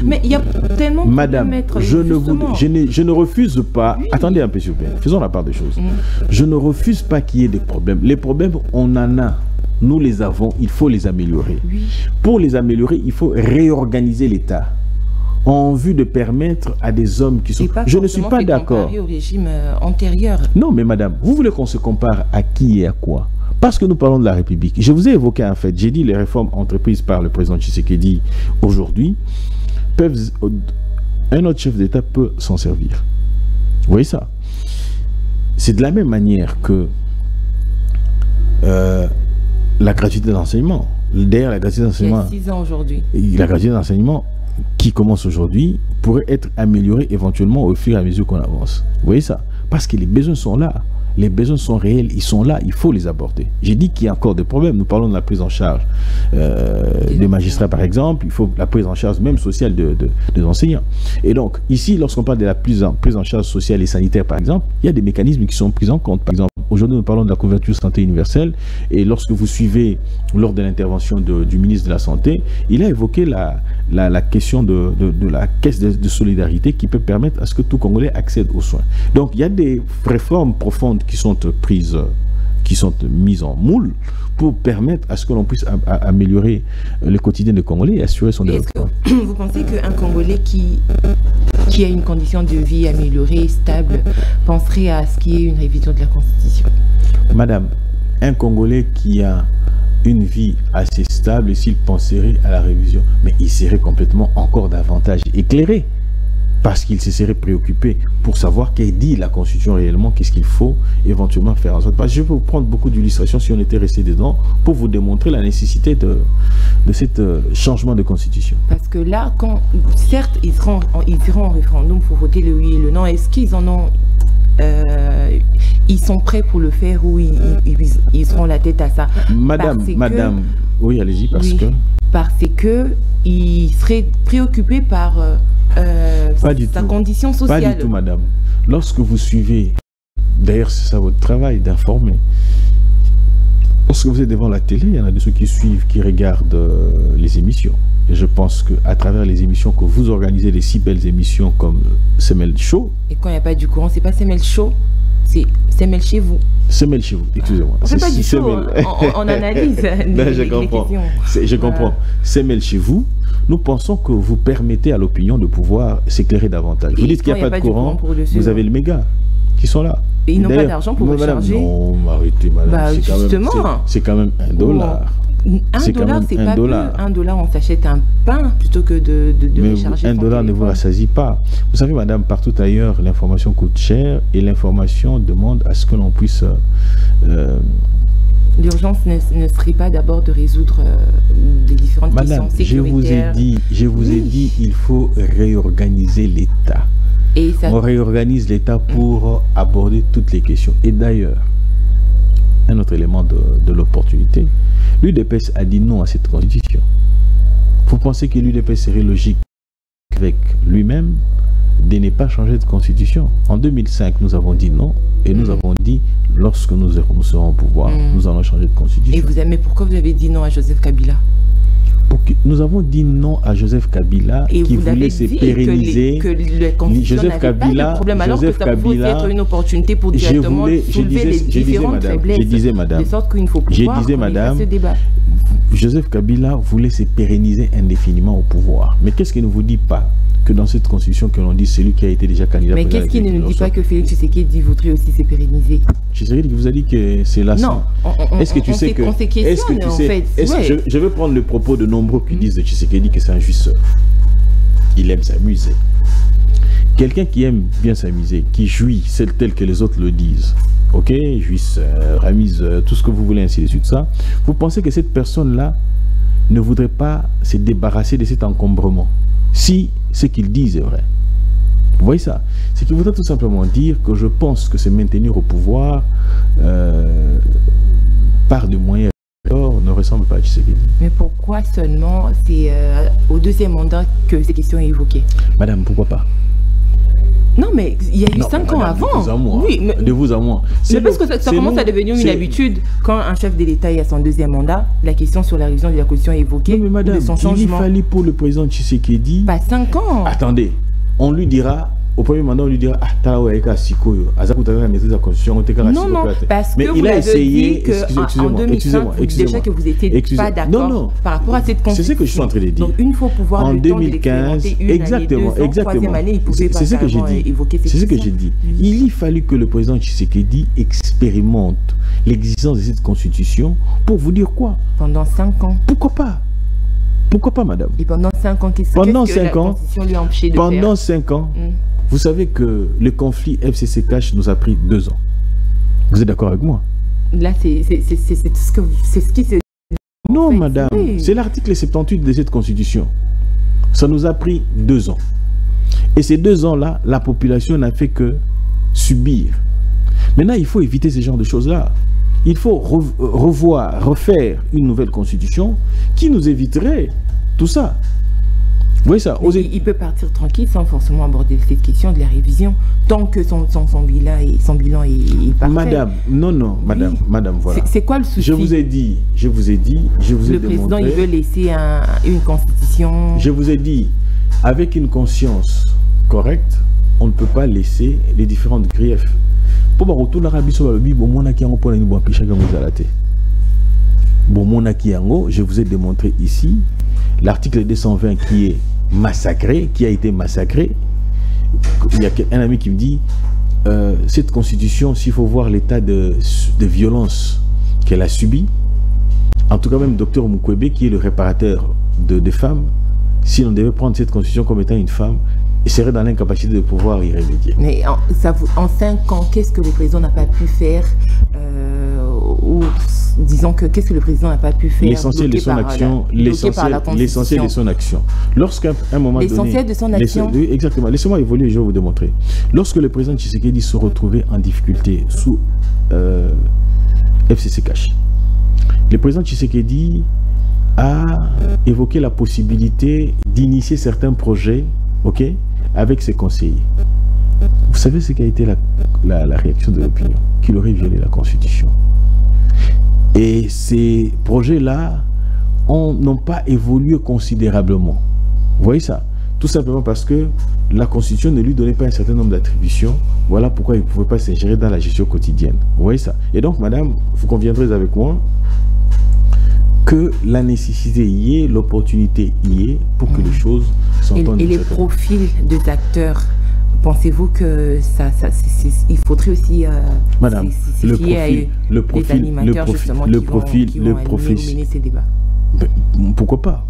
mais il y a tellement de Madame, je ne refuse pas. Oui. Attendez un peu, s'il vous plaît. Faisons la part des choses. Je ne refuse pas qu'il y ait des problèmes. Les problèmes, on en a. Nous les avons. Il faut les améliorer. Oui. Pour les améliorer, il faut réorganiser l'État en vue de permettre à des hommes qui sont... Je ne suis pas d'accord. Au régime antérieur. Non, mais madame, vous voulez qu'on se compare à qui et à quoi? Parce que nous parlons de la République. Je vous ai évoqué un fait. J'ai dit les réformes entreprises par le président Tshisekedi aujourd'hui peuvent... Un autre chef d'État peut s'en servir. Vous voyez ça? C'est de la même manière que la gratuité de l'enseignement. D'ailleurs, la gratuité d'enseignement... Il y a 6 ans aujourd'hui. La gratuité d'enseignement qui commence aujourd'hui pourrait être améliorée éventuellement au fur et à mesure qu'on avance. Vous voyez ça? Parce que les besoins sont là. Les besoins sont réels, ils sont là, il faut les aborder. J'ai dit qu'il y a encore des problèmes. Nous parlons de la prise en charge des magistrats, par exemple. Il faut la prise en charge même sociale des enseignants. Et donc, ici, lorsqu'on parle de la prise en charge sociale et sanitaire, par exemple, il y a des mécanismes qui sont pris en compte. Par exemple, aujourd'hui, nous parlons de la couverture santé universelle. Et lorsque vous suivez, lors de l'intervention du ministre de la Santé, il a évoqué la question de la caisse de solidarité qui peut permettre à ce que tout Congolais accède aux soins. Donc, il y a des réformes profondes qui sont prises, qui sont mises en moule pour permettre à ce que l'on puisse améliorer le quotidien des Congolais et assurer son développement. Est-ce que vous pensez qu'un Congolais qui a une condition de vie améliorée, stable, penserait à ce qu'il y ait une révision de la Constitution? Madame, un Congolais qui a une vie assez stable, et s'il penserait à la révision, mais il serait complètement encore davantage éclairé. Parce qu'il se serait préoccupé pour savoir qu'est dit la Constitution réellement, qu'est-ce qu'il faut éventuellement faire en sorte. Parce que je vais vous prendre beaucoup d'illustrations si on était resté dedans pour vous démontrer la nécessité de ce changement de Constitution. Parce que là, certes, ils iront en référendum pour voter le oui et le non, est-ce qu'ils en ont... ils sont prêts pour le faire ou ils seront la tête à ça? Madame, oui, allez-y, parce que ils seraient préoccupés par... sa condition sociale. Pas du tout, madame. Lorsque vous suivez, d'ailleurs c'est ça votre travail d'informer, lorsque vous êtes devant la télé, il y en a de ceux qui suivent, qui regardent les émissions. Et je pense qu'à travers les émissions que vous organisez, les si belles émissions comme Semel Show. Et quand il n'y a pas du courant, c'est pas Semel Show, c'est Semel chez vous. Semel chez vous, excusez-moi. On fait pas du show, on analyse je comprends. Je comprends. Semel chez vous. Nous pensons que vous permettez à l'opinion de pouvoir s'éclairer davantage. Vous dites qu'il n'y a pas de courant, vous avez le méga qui sont là. Et ils n'ont pas d'argent pour recharger. Non, arrêtez, madame. Bah, c'est quand même $1. $1, c'est pas peu. $1, on s'achète un pain plutôt que de recharger. $1 ne vous rassasie pas. Vous savez, madame, partout ailleurs, l'information coûte cher et l'information demande à ce que l'on puisse... L'urgence ne serait pas d'abord de résoudre les différentes questions sécuritaires. Je vous ai dit, il faut réorganiser l'État. On réorganise l'État pour aborder toutes les questions. Et d'ailleurs, un autre élément de l'opportunité, l'UDPS a dit non à cette constitution. Vous pensez que l'UDPS serait logique avec lui-même de ne pas changer de constitution? En 2005, nous avons dit non. Et nous avons dit, lorsque nous serons au pouvoir, nous allons changer de constitution. Mais pourquoi vous avez dit non à Joseph Kabila? Nous avons dit non à Joseph Kabila qui voulait se pérenniser. Joseph Kabila, problème, alors que ça pouvait être une opportunité pour directement soulever les différentes faiblesses. Je disais, madame, de sorte qu'il faut pouvoir ce débat. Joseph Kabila voulait se pérenniser indéfiniment au pouvoir. Mais qu'est-ce qu'il ne vous dit pas? Que dans cette constitution que l'on dit, c'est lui qui a été déjà candidat. Mais qu'est-ce qui ne nous dit pas que Félix Tshisekedi voudrait aussi se pérenniser? Tshisekedi vous a dit que c'est là. Non, est-ce que tu sais que... Est-ce que tu sais... Je vais prendre le propos de nombreux qui disent de Tshisekedi que c'est un jouisseur. Il aime s'amuser. Quelqu'un qui aime bien s'amuser, qui jouit, c'est tel que les autres le disent. Ok, jouisseur, amuseur, tout ce que vous voulez, ainsi de suite, ça. Vous pensez que cette personne-là ne voudrait pas se débarrasser de cet encombrement? Si ce qu'ils disent est vrai. Vous voyez ça? C'est qu'il voudrait tout simplement dire que je pense que se maintenir au pouvoir par des moyens n'aurait ressemble pas à Tshisekedi. Mais pourquoi seulement c'est au deuxième mandat que ces questions sont évoquées? Madame, pourquoi pas? Non, mais il y a eu 5 ans avant. De vous à moi. Oui, mais... De vous à moi. Mais parce que ça commence à devenir une habitude. Quand un chef de l'État est à son deuxième mandat, la question sur la révision de la Constitution est évoquée. Non, mais madame, de son changement. il fallait pour le président Tshisekedi... Pas 5 ans. Attendez, on lui dira... Au premier mandat, on lui dira non, non, parce que vous avez dit qu'en 2005, déjà que vous n'étiez pas d'accord par rapport à cette constitution. C'est ce que je suis en train de dire. Donc, une fois pouvoir en 2015, exactement, exactement. C'est ce que j'ai dit. C'est ce que j'ai dit. Il y fallu que le président Tshisekedi expérimente l'existence de cette constitution pour vous dire quoi? Pendant 5 ans. Pourquoi pas? Pourquoi pas, madame? Et pendant 5 ans, qu'est-ce que la constitution lui a empêché de faire? Pendant 5 ans. Vous savez que le conflit FCC-Cash nous a pris 2 ans. Vous êtes d'accord avec moi? Là, c'est ce qui se... Non, en fait, madame, oui. C'est l'article 78 de cette constitution. Ça nous a pris 2 ans. Et ces 2 ans-là, la population n'a fait que subir. Maintenant, il faut éviter ce genre de choses-là. Il faut refaire une nouvelle constitution qui nous éviterait tout ça. Oui, ça. Il peut partir tranquille sans forcément aborder cette question de la révision, tant que son bilan est parfait. Madame, non, madame, oui. Madame, voilà. C'est quoi le souci? Je vous ai dit, je vous ai démontré. Le président, il veut laisser une constitution. Je vous ai dit, avec une conscience correcte, on ne peut pas laisser les différentes griefs. Pour retourner à l'Arabie Saoudite, je vous ai démontré ici l'article 220 qui est massacré, qui a été massacré. Il y a un ami qui me dit cette constitution, s'il faut voir l'état de violence qu'elle a subi, en tout cas même Dr Mukwege, qui est le réparateur de femmes, si on devait prendre cette constitution comme étant une femme, il serait dans l'incapacité de pouvoir y remédier. Mais en 5 ans, qu'est-ce que le président n'a pas pu faire ou disons que qu'est-ce que le président n'a pas pu faire? L'essentiel de son action, l'essentiel de son action. Lorsqu'à un moment donné... L'essentiel de son action. Exactement. Laissez-moi évoluer et je vais vous démontrer. Lorsque le président Tshisekedi se retrouvait en difficulté sous FCC-Cash, le président Tshisekedi a évoqué la possibilité d'initier certains projets, ok, avec ses conseillers. Vous savez ce qu'a été la réaction de l'opinion? Qu'il aurait violé la Constitution. Et ces projets-là n'ont pas évolué considérablement. Vous voyez ça? Tout simplement parce que la Constitution ne lui donnait pas un certain nombre d'attributions. Voilà pourquoi il ne pouvait pas s'ingérer dans la gestion quotidienne. Vous voyez ça? Et donc, madame, vous conviendrez avec moi que la nécessité y est, l'opportunité y est pour que les choses s'entendent. Et les profils des acteurs, pensez-vous que il faudrait aussi madame, le profil, ces débats? Pourquoi pas?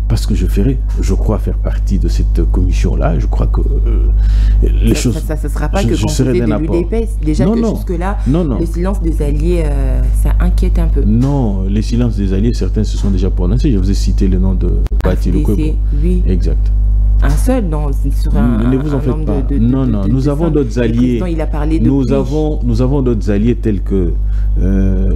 Parce que je crois faire partie de cette commission-là. Je crois que les choses... Ça ne sera pas que composé de l'UDPS. Déjà que jusque-là, le silence des alliés, ça inquiète un peu. Non, les silences des alliés, certains se sont déjà prononcés. Je vous ai cité le nom de Bati Lukwebo. Oui. Exact. Un seul sur un... Ne vous en faites pas. Non, nous avons d'autres alliés. Il a parlé de nous avons d'autres alliés tels que...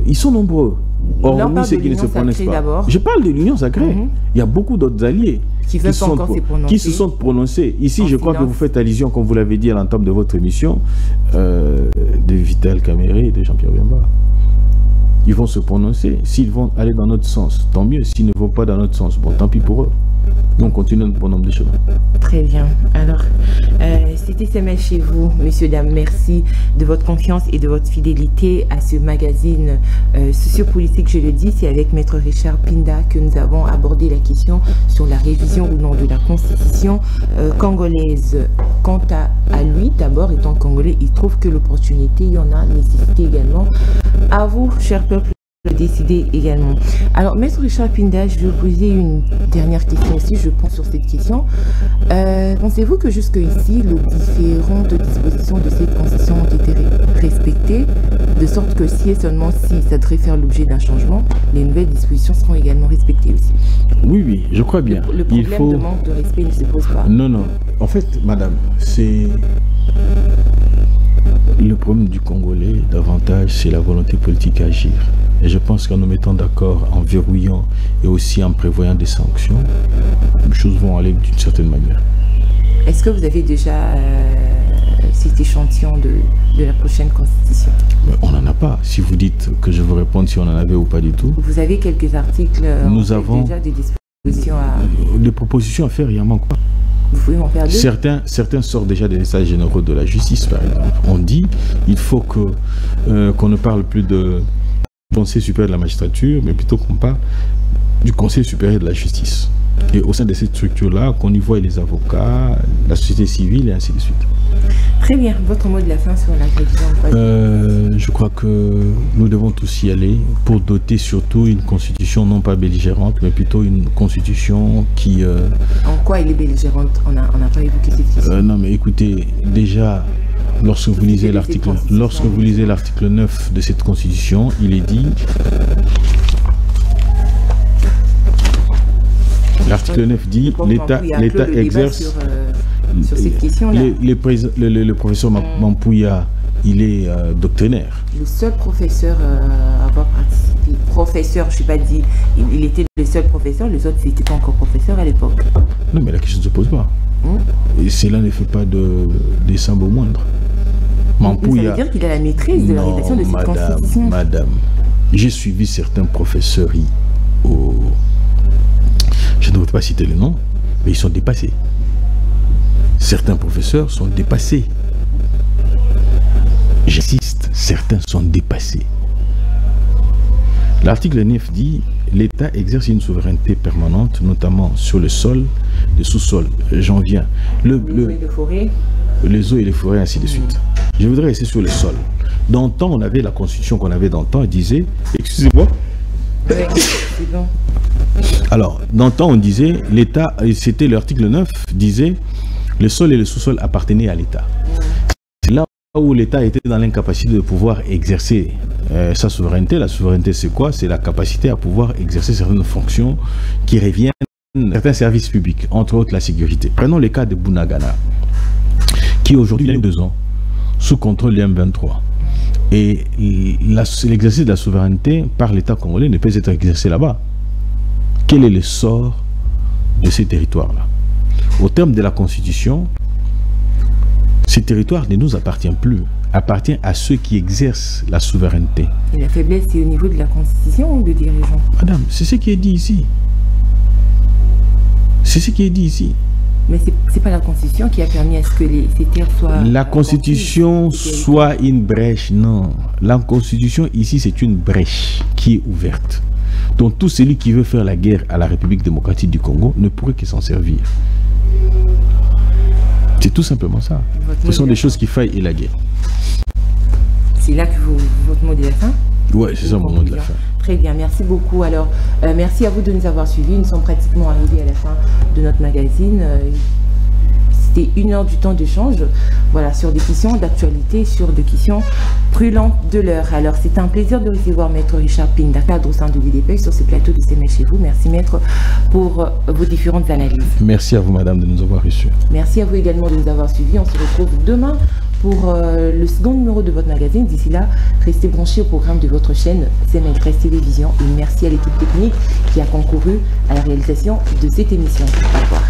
ils sont nombreux. Hormis ceux qui ne se prononcent pas. Je parle de l'Union sacrée. Il y a beaucoup d'autres alliés qui se sont prononcés. Ici, je crois que vous faites allusion, comme vous l'avez dit à l'entame de votre émission, de Vital Kamerhe et de Jean-Pierre Bemba. Ils vont se prononcer. S'ils vont aller dans notre sens, tant mieux. S'ils ne vont pas dans notre sens, bon, tant pis pour eux. Donc, continuons notre bon nombre de chemins. Très bien. Alors, c'était Semel chez vous, messieurs, dames. Merci de votre confiance et de votre fidélité à ce magazine sociopolitique. Je le dis, c'est avec Maître Richard Pinda que nous avons abordé la question sur la révision ou non de la Constitution congolaise. Quant à lui, d'abord, étant congolais, il trouve que l'opportunité, il y en a, nécessité également. À vous, cher peuple, de décider également. Alors, Maître Richard Pinda, je vais vous poser une dernière question aussi, je pense, sur cette question. Pensez-vous que jusqu'ici, les différentes dispositions de cette constitution ont été respectées, de sorte que si et seulement si ça devrait faire l'objet d'un changement, les nouvelles dispositions seront également respectées aussi? Oui, je crois bien. Le problème de manque de respect ne se pose pas. Non. En fait, madame, c'est... Le problème du Congolais, davantage, c'est la volonté politique à agir. Et je pense qu'en nous mettant d'accord, en verrouillant et aussi en prévoyant des sanctions, les choses vont aller d'une certaine manière. Est-ce que vous avez déjà cet échantillon de la prochaine constitution? Mais on n'en a pas. Si vous dites que je vous réponde si on en avait ou pas du tout. Vous avez quelques articles, nous avons déjà des dispositions à... Des propositions à faire, il y en manque pas. Vous pouvez m'en faire deux? Certains sortent déjà des états généraux de la justice, par exemple. On dit il faut qu'on ne parle plus de Conseil supérieur de la magistrature, mais plutôt qu'on parle du Conseil supérieur de la justice. Et au sein de cette structure-là, qu'on y voit les avocats, la société civile et ainsi de suite. Très bien. Votre mot de la fin sur la révision? Je crois que nous devons tous y aller pour doter surtout une constitution non pas belligérante, mais plutôt une constitution qui... En quoi elle est belligérante? On n'a pas évoqué cette question. Non, mais écoutez, déjà... Lorsque vous lisez l'article 9 de cette constitution, il est dit... L'article 9 dit l'État exerce... Sur cette question-là. Le professeur Mampouya, il est doctrinaire. Le seul professeur à avoir participé, professeur, je ne suis pas dit, il était le seul professeur, les autres n'étaient pas encore professeurs à l'époque. Non, mais la question ne se pose pas. Et cela ne fait pas des symboles moindres. Mampouya, ça veut dire qu'il a la maîtrise de la rédaction de cette constitution. Madame, j'ai suivi certains professeurs je ne voudrais pas citer le nom, mais ils sont dépassés. Certains professeurs sont dépassés. J'insiste, certains sont dépassés. L'article 9 dit l'État exerce une souveraineté permanente, notamment sur le sol, le sous-sol. J'en viens. Les eaux et les forêts, ainsi de suite. Je voudrais rester sur le sol. Dans le temps, on avait la constitution qu'on avait dans le temps, elle disait, excusez-moi. C'est bon. Alors, dans le temps, on disait, l'État, c'était l'article 9, disait, le sol et le sous-sol appartenaient à l'État. C'est là où l'État était dans l'incapacité de pouvoir exercer sa souveraineté. La souveraineté, c'est quoi? C'est la capacité à pouvoir exercer certaines fonctions qui reviennent à certains services publics, entre autres la sécurité. Prenons le cas de Bunagana, qui aujourd'hui a 2 ans, sous contrôle du M23. Et l'exercice de la souveraineté par l'État congolais ne peut être exercé là-bas. Quel est le sort de ces territoires-là? Au terme de la Constitution, ces territoires ne nous appartiennent plus, appartiennent à ceux qui exercent la souveraineté. Et la faiblesse, c'est au niveau de la Constitution ou de dirigeants? Madame, c'est ce qui est dit ici. C'est ce qui est dit ici. Mais ce n'est pas la Constitution qui a permis à ce que ces terres soient... La Constitution soit une brèche, non. La Constitution ici, c'est une brèche qui est ouverte. Donc tout celui qui veut faire la guerre à la République démocratique du Congo ne pourrait que s'en servir. C'est tout simplement ça. Ce sont des choses qui faillent élaguer. C'est là que votre mot de la fin? Oui, c'est ça mon mot de la fin. Très bien, merci beaucoup. Alors, merci à vous de nous avoir suivis. Nous sommes pratiquement arrivés à la fin de notre magazine. C'était 1 heure du temps d'échange, voilà, sur des questions d'actualité, sur des questions brûlantes de l'heure. Alors, c'est un plaisir de recevoir Maître Richard Pinda, cadre au sein de l'UDPS, sur ce plateau de CML chez vous. Merci, Maître, pour vos différentes analyses. Merci à vous, Madame, de nous avoir reçus. Merci à vous également de nous avoir suivis. On se retrouve demain pour le second numéro de votre magazine. D'ici là, restez branchés au programme de votre chaîne CML Télévision. Et merci à l'équipe technique qui a concouru à la réalisation de cette émission. Au revoir.